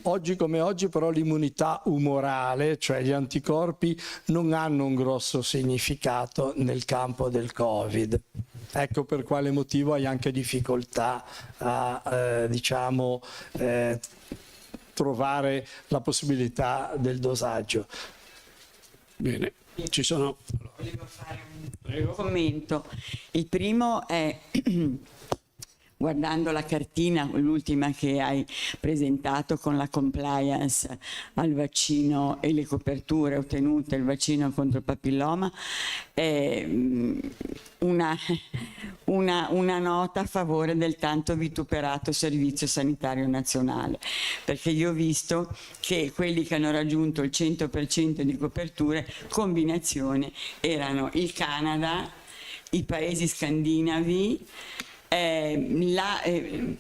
oggi come oggi però l'immunità umorale, cioè gli anticorpi, non hanno un grosso significato nel campo del Covid. Ecco per quale motivo hai anche difficoltà a trovare la possibilità del dosaggio. Bene, ci sono... Volevo fare un commento. Il primo è, guardando la cartina, l'ultima che hai presentato con la compliance al vaccino e le coperture ottenute al vaccino contro il papilloma, una nota a favore del tanto vituperato Servizio Sanitario Nazionale, perché io ho visto che quelli che hanno raggiunto il 100% di coperture, combinazione, erano il Canada, i paesi scandinavi.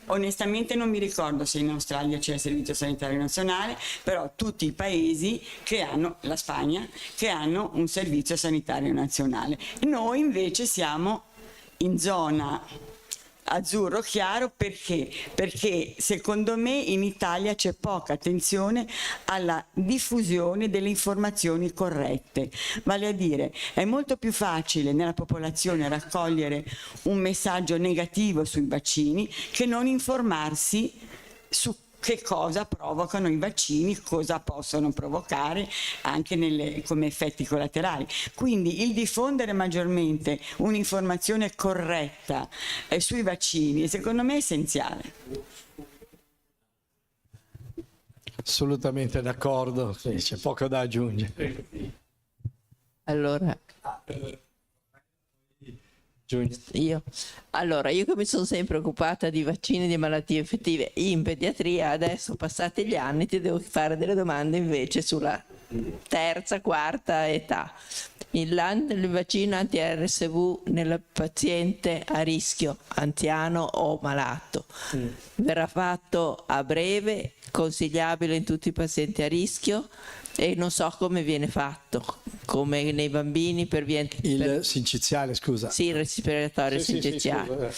Onestamente non mi ricordo se in Australia c'è il Servizio Sanitario Nazionale, però tutti i paesi che hanno, la Spagna, che hanno un Servizio Sanitario Nazionale. Noi invece siamo in zona azzurro chiaro perché secondo me in Italia c'è poca attenzione alla diffusione delle informazioni corrette, vale a dire è molto più facile nella popolazione raccogliere un messaggio negativo sui vaccini che non informarsi su che cosa provocano i vaccini, cosa possono provocare anche come effetti collaterali. Quindi il diffondere maggiormente un'informazione corretta sui vaccini secondo me è essenziale. Assolutamente d'accordo, c'è poco da aggiungere. Allora, io che mi sono sempre occupata di vaccini e di malattie infettive in pediatria, adesso passati gli anni ti devo fare delle domande invece sulla terza, quarta età. Il vaccino anti-RSV nel paziente a rischio, anziano o malato, verrà fatto a breve, consigliabile in tutti i pazienti a rischio, e non so come viene fatto, come nei bambini per via... Il sinciziale, scusa. Sì, il respiratorio sinciziale.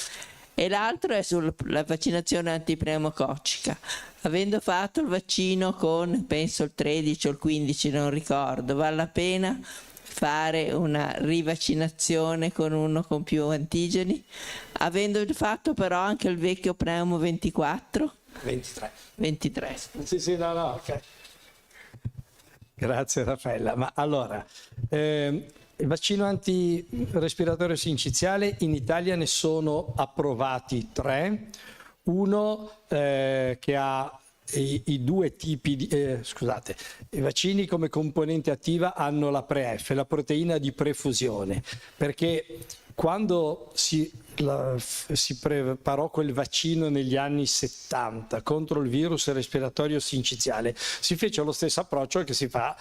E l'altro è sulla vaccinazione antipneumococcica. Avendo fatto il vaccino con, penso, il 13 o il 15, non ricordo, vale la pena fare una rivaccinazione con uno con più antigeni? Avendo fatto però anche il vecchio pneumo 24? 23. Sì, no, ok. Grazie Raffaella. Ma allora, il vaccino antirespiratorio sinciziale in Italia ne sono approvati 3. Uno che ha i due tipi di... scusate, i vaccini come componente attiva hanno la pre-F, la proteina di prefusione, perché quando si preparò quel vaccino negli anni 70 contro il virus respiratorio sinciziale, si fece lo stesso approccio che si fa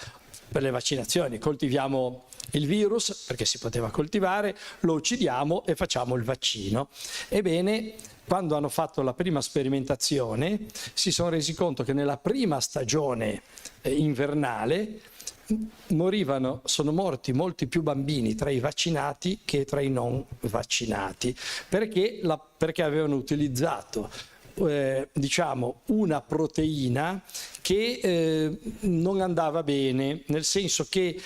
per le vaccinazioni: coltiviamo il virus perché si poteva coltivare, lo uccidiamo e facciamo il vaccino. Ebbene, quando hanno fatto la prima sperimentazione si sono resi conto che nella prima stagione invernale sono morti molti più bambini tra i vaccinati che tra i non vaccinati, perché avevano utilizzato una proteina che non andava bene, nel senso che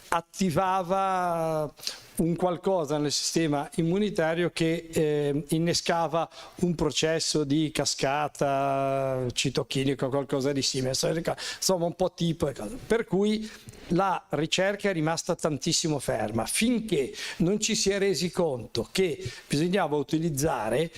attivava un qualcosa nel sistema immunitario che innescava un processo di cascata citochinico, qualcosa di simile, insomma un po' tipo, per cui la ricerca è rimasta tantissimo ferma finché non ci si è resi conto che bisognava utilizzare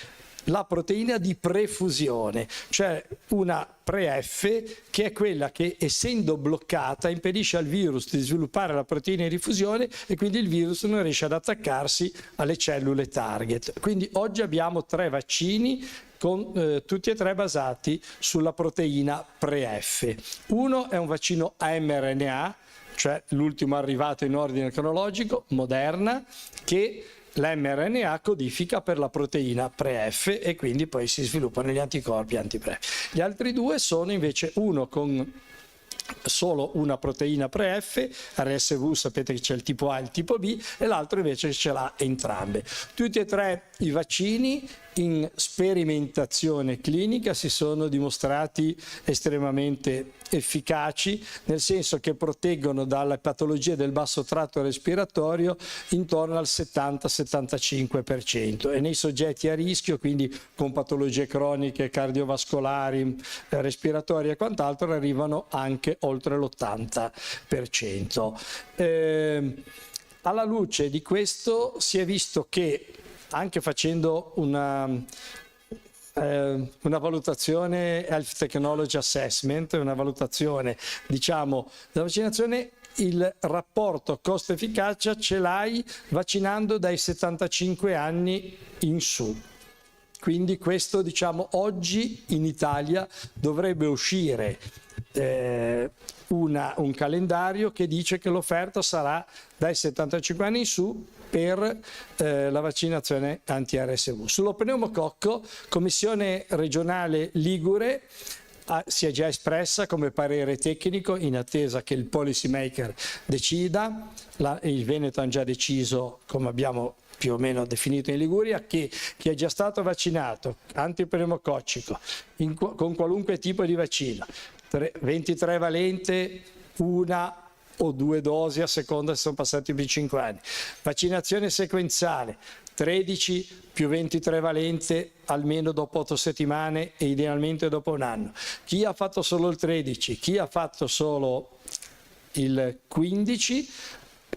la proteina di prefusione, cioè una pre-F che è quella che, essendo bloccata, impedisce al virus di sviluppare la proteina di diffusione e quindi il virus non riesce ad attaccarsi alle cellule target. Quindi oggi abbiamo 3 vaccini con tutti e 3 basati sulla proteina pre-F. Uno è un vaccino a mRNA, cioè l'ultimo arrivato in ordine cronologico, Moderna, che l'mRNA codifica per la proteina pre-F e quindi poi si sviluppano gli anticorpi anti-pre-F. Gli altri 2 sono invece uno con solo una proteina pre-F, RSV sapete che c'è il tipo A e il tipo B, e l'altro invece ce l'ha entrambe. Tutti e 3 i vaccini in sperimentazione clinica si sono dimostrati estremamente efficaci, nel senso che proteggono dalle patologie del basso tratto respiratorio intorno al 70-75%, e nei soggetti a rischio, quindi con patologie croniche, cardiovascolari, respiratorie e quant'altro, arrivano anche oltre l'80%. Alla luce di questo si è visto che, anche facendo una valutazione Health Technology Assessment, una valutazione della vaccinazione, il rapporto costo-efficacia ce l'hai vaccinando dai 75 anni in su. Quindi questo oggi in Italia dovrebbe uscire un calendario che dice che l'offerta sarà dai 75 anni in su per la vaccinazione anti-RSV. Sullo pneumococco, Commissione regionale Ligure si è già espressa come parere tecnico in attesa che il policy maker decida. Il Veneto ha già deciso, come abbiamo più o meno definito in Liguria, che chi è già stato vaccinato antipneumococcico con qualunque tipo di vaccino, 23 valente, una o 2 dosi a seconda se sono passati più di 5 anni, vaccinazione sequenziale 13 più 23 valente almeno dopo 8 settimane e idealmente dopo un anno. Chi ha fatto solo il 13, chi ha fatto solo il 15,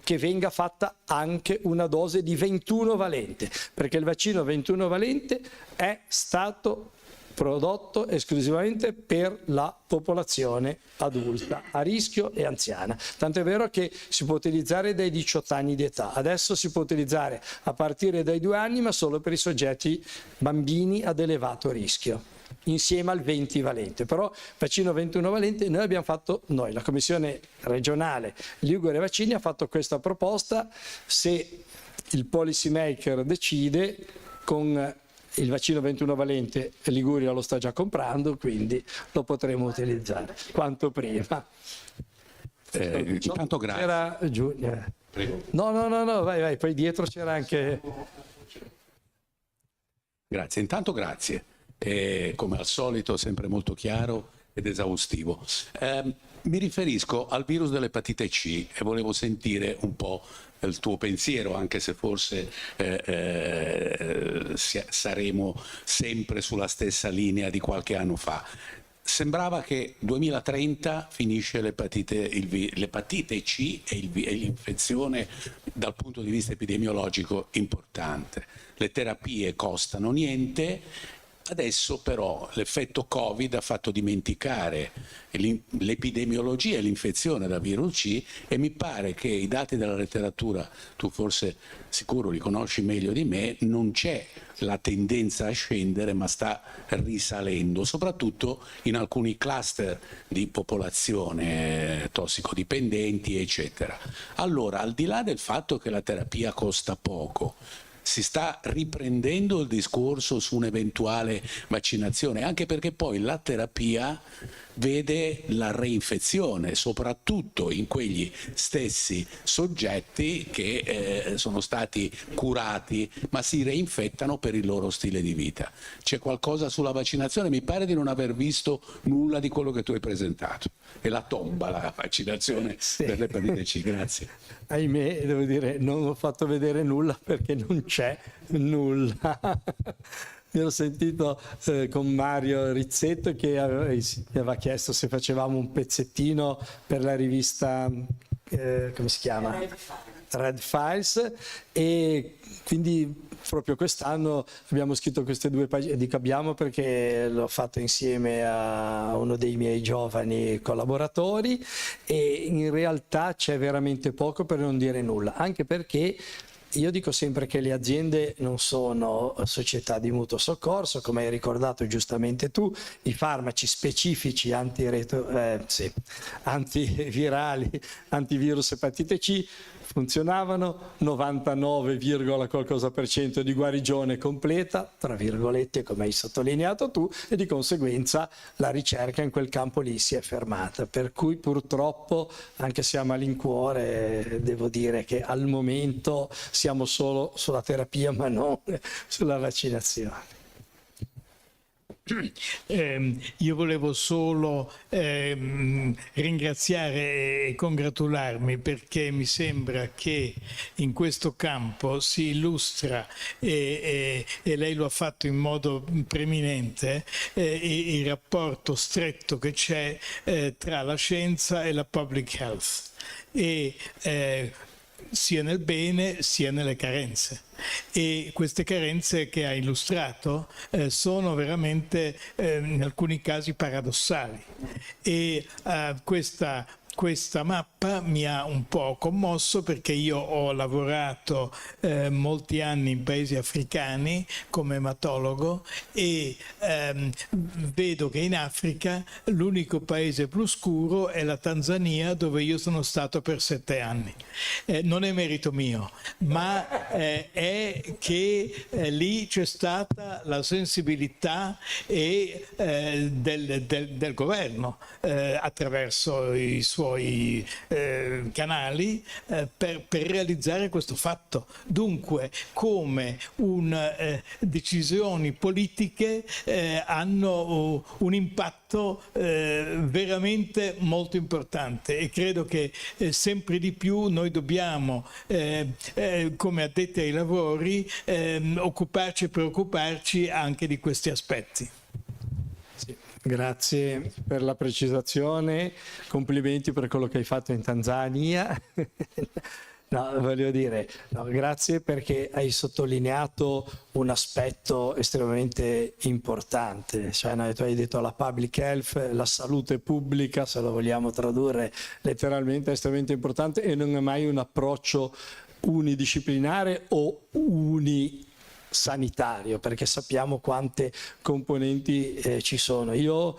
che venga fatta anche una dose di 21 valente, perché il vaccino 21 valente è stato prodotto esclusivamente per la popolazione adulta a rischio e anziana. Tanto è vero che si può utilizzare dai 18 anni di età, adesso si può utilizzare a partire dai 2 anni, ma solo per i soggetti bambini ad elevato rischio, insieme al 20 valente. Però vaccino 21 valente noi abbiamo fatto, la Commissione regionale Liguria Vaccini ha fatto questa proposta, se il policy maker decide, con il vaccino 21 valente Liguria lo sta già comprando, quindi lo potremo utilizzare quanto prima. Intanto grazie. Era Giulia. Prego. No, vai, poi dietro c'era anche... Grazie, intanto grazie. Come al solito sempre molto chiaro ed esaustivo. Mi riferisco al virus dell'epatite C e volevo sentire un po' il tuo pensiero, anche se forse saremo sempre sulla stessa linea di qualche anno fa. Sembrava che 2030 finisce l'epatite C e l'infezione dal punto di vista epidemiologico importante. Le terapie costano niente. Adesso però l'effetto Covid ha fatto dimenticare l'epidemiologia e l'infezione da virus C, e mi pare che i dati della letteratura, tu forse sicuro li conosci meglio di me, non c'è la tendenza a scendere ma sta risalendo, soprattutto in alcuni cluster di popolazione, tossicodipendenti eccetera. Allora, al di là del fatto che la terapia costa poco, si sta riprendendo il discorso su un'eventuale vaccinazione, anche perché poi la terapia vede la reinfezione, soprattutto in quegli stessi soggetti che sono stati curati, ma si reinfettano per il loro stile di vita. C'è qualcosa sulla vaccinazione? Mi pare di non aver visto nulla di quello che tu hai presentato. E la tomba, la vaccinazione per l'epatite C. Grazie. Ahimè, devo dire, non ho fatto vedere nulla perché non c'è nulla. Mi ero sentito con Mario Rizzetto che aveva chiesto se facevamo un pezzettino per la rivista, come si chiama? Red Files, e quindi proprio quest'anno abbiamo scritto queste 2 pagine, dico abbiamo perché l'ho fatto insieme a uno dei miei giovani collaboratori, e in realtà c'è veramente poco, per non dire nulla, anche perché io dico sempre che le aziende non sono società di mutuo soccorso, come hai ricordato giustamente tu. I farmaci specifici antivirali, antivirus epatite C funzionavano, 99, qualcosa per cento di guarigione completa, tra virgolette, come hai sottolineato tu, e di conseguenza la ricerca in quel campo lì si è fermata. Per cui purtroppo, anche se a malincuore, devo dire che al momento siamo solo sulla terapia ma non sulla vaccinazione. Io volevo solo ringraziare e congratularmi, perché mi sembra che in questo campo si illustra, e lei lo ha fatto in modo preminente, il rapporto stretto che c'è tra la scienza e la public health, sia nel bene sia nelle carenze. E queste carenze che ha illustrato sono veramente in alcuni casi paradossali, e questa questa mappa mi ha un po' commosso, perché io ho lavorato molti anni in paesi africani come ematologo e vedo che in Africa l'unico paese più scuro è la Tanzania, dove io sono stato per 7 anni. Non è merito mio, ma è che lì c'è stata la sensibilità del governo attraverso i suoi canali per realizzare questo fatto. Dunque, come decisioni politiche hanno un impatto veramente molto importante, e credo che sempre di più noi dobbiamo, come addetti ai lavori, occuparci e preoccuparci anche di questi aspetti. Grazie per la precisazione, complimenti per quello che hai fatto in Tanzania. No, voglio dire, no, grazie perché hai sottolineato un aspetto estremamente importante, cioè, no, tu hai detto la public health, la salute pubblica, se lo vogliamo tradurre letteralmente, è estremamente importante, e non è mai un approccio unidisciplinare o sanitario, perché sappiamo quante componenti ci sono. Io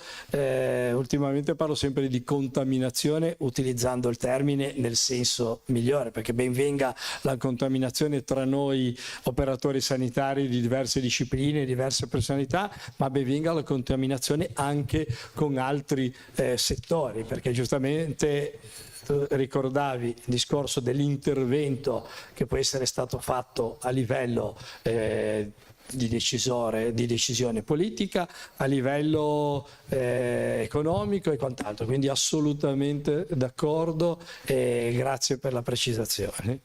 ultimamente parlo sempre di contaminazione utilizzando il termine nel senso migliore, perché ben venga la contaminazione tra noi operatori sanitari di diverse discipline, diverse personalità, ma ben venga la contaminazione anche con altri settori, perché giustamente ricordavi il discorso dell'intervento che può essere stato fatto a livello di decisione politica, a livello economico e quant'altro, quindi assolutamente d'accordo, e grazie per la precisazione.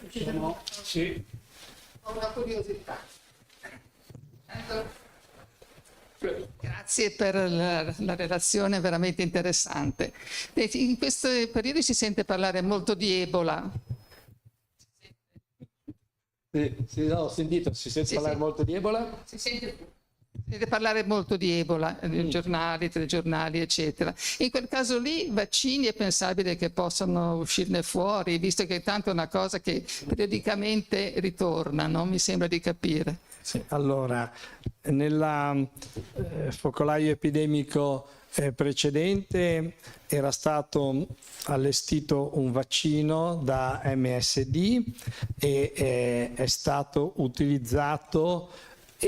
Sì. Ho una curiosità. Grazie per la relazione veramente interessante. In questi periodi si sente parlare molto di Ebola. Sì, ho sentito, si sente parlare molto di Ebola? Si sente parlare molto di Ebola, giornali, telegiornali, eccetera. In quel caso lì vaccini è pensabile che possano uscirne fuori, visto che tanto è una cosa che periodicamente ritorna, no? Mi sembra di capire. Sì, allora, nel focolaio epidemico precedente era stato allestito un vaccino da MSD e è stato utilizzato,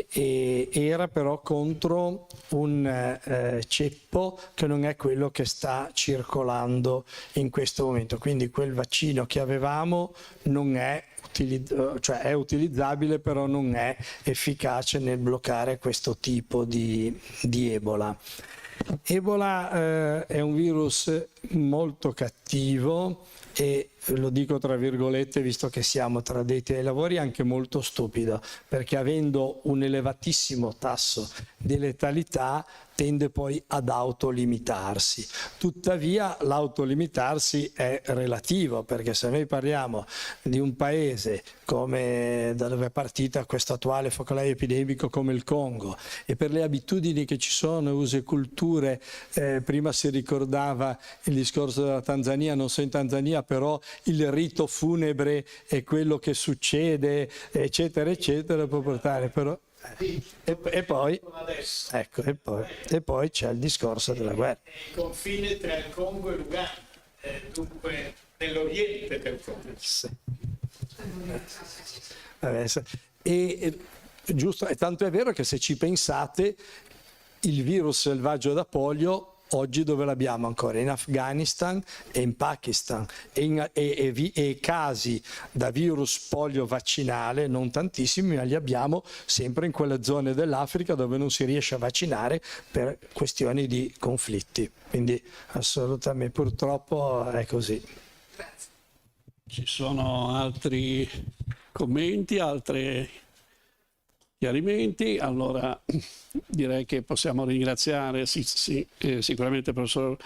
era però contro un ceppo che non è quello che sta circolando in questo momento, quindi quel vaccino che avevamo non è cioè è utilizzabile, però non è efficace nel bloccare questo tipo di Ebola. Ebola è un virus molto cattivo e, lo dico tra virgolette visto che siamo tra addetti ai lavori, anche molto stupido, perché avendo un elevatissimo tasso di letalità tende poi ad autolimitarsi. Tuttavia l'autolimitarsi è relativo, perché se noi parliamo di un paese come da dove è partita questo attuale focolaio epidemico come il Congo, e per le abitudini che ci sono, usi e culture, prima si ricordava il discorso della Tanzania, non so in Tanzania, però il rito funebre e quello che succede, eccetera, eccetera, può portare però... E poi c'è il discorso della guerra. Il confine tra il Congo e l'Uganda, dunque nell'oriente del Congo. Sì. Giusto, e tanto è vero che se ci pensate, il virus selvaggio da polio oggi dove l'abbiamo ancora? In Afghanistan e in Pakistan, e casi da virus polio vaccinale non tantissimi, ma li abbiamo sempre in quelle zone dell'Africa dove non si riesce a vaccinare per questioni di conflitti, quindi assolutamente purtroppo è così. Ci sono altri commenti, altri chiarimenti? Allora direi che possiamo ringraziare sicuramente il professor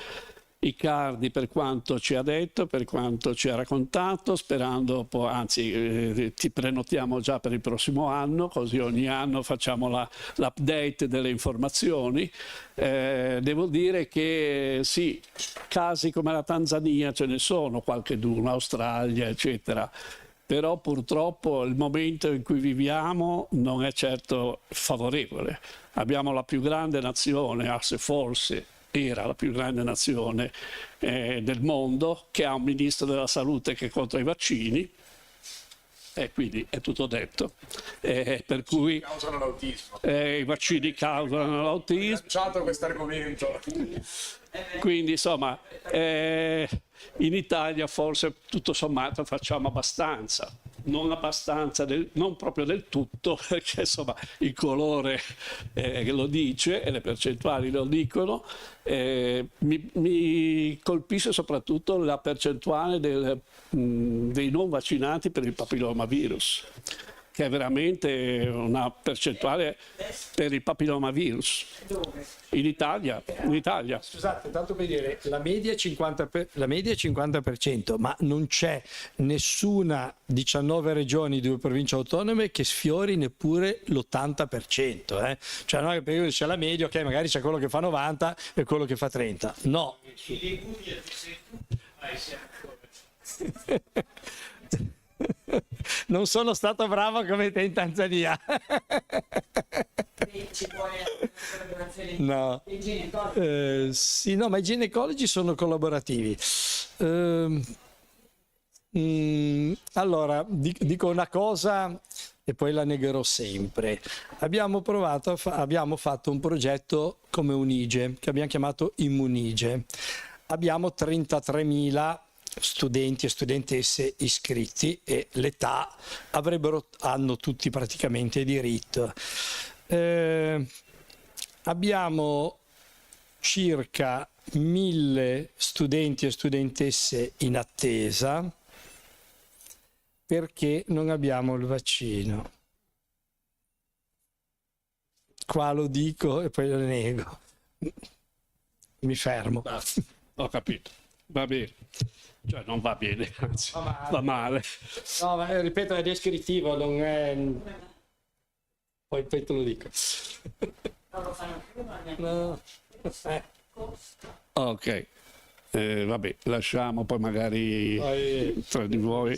Icardi per quanto ci ha detto, per quanto ci ha raccontato, sperando poi, anzi ti prenotiamo già per il prossimo anno, così ogni anno facciamo l'update delle informazioni. Devo dire che sì, casi come la Tanzania ce ne sono, qualcheduno, Australia, eccetera. Però purtroppo il momento in cui viviamo non è certo favorevole. Abbiamo la più grande nazione, forse era la più grande nazione del mondo, che ha un ministro della salute che è contro i vaccini, e quindi è tutto detto. Per cui causano l'autismo. I vaccini causano l'autismo. Lanciato questo argomento. Quindi insomma in Italia forse tutto sommato facciamo abbastanza, non abbastanza, non proprio del tutto, perché insomma il colore lo dice e le percentuali lo dicono. Mi colpisce soprattutto la percentuale dei non vaccinati per il papillomavirus, che è veramente una percentuale per il papillomavirus. In Italia. Scusate, tanto per dire, la media è 50%, ma non c'è nessuna 19 regioni, 2 province autonome che sfiori neppure l'80%. Cioè non è che c'è la media, ok, magari c'è quello che fa 90 e quello che fa 30. No. Non sono stato bravo come te in Tanzania. No. Sì, no, ma i ginecologi sono collaborativi. Allora, dico una cosa e poi la negherò sempre. Abbiamo fatto un progetto come Unige, che abbiamo chiamato Immunige. Abbiamo 33.000 studenti e studentesse iscritti e l'età hanno tutti praticamente diritto. Abbiamo circa 1.000 studenti e studentesse in attesa perché non abbiamo il vaccino. Qua lo dico e poi lo nego. Mi fermo. Ho capito, va bene. Cioè non va bene, anzi va male. No, ma ripeto, è descrittivo, non è... Poi te lo dico. No. Ok, vabbè, lasciamo poi magari tra di voi.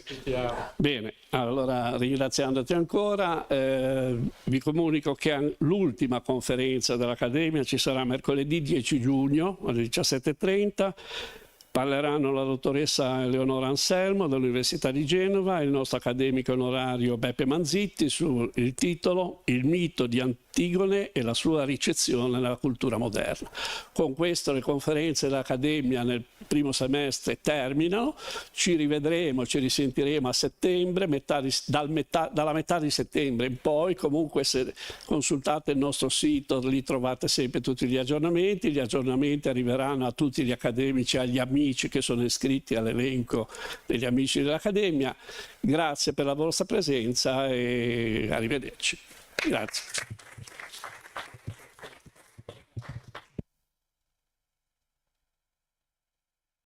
Bene, allora ringraziandoti ancora, vi comunico che l'ultima conferenza dell'Accademia ci sarà mercoledì 10 giugno alle 17:30. Parleranno la dottoressa Eleonora Anselmo dell'Università di Genova e il nostro accademico onorario Beppe Manzitti sul titolo Il mito di Antigone e la sua ricezione nella cultura moderna. Con questo le conferenze dell'Accademia nel primo semestre terminano, ci rivedremo, ci risentiremo a settembre, dalla metà di settembre in poi. Comunque se consultate il nostro sito lì trovate sempre tutti gli aggiornamenti arriveranno a tutti gli accademici, agli amici che sono iscritti all'elenco degli amici dell'Accademia. Grazie per la vostra presenza e arrivederci. Grazie.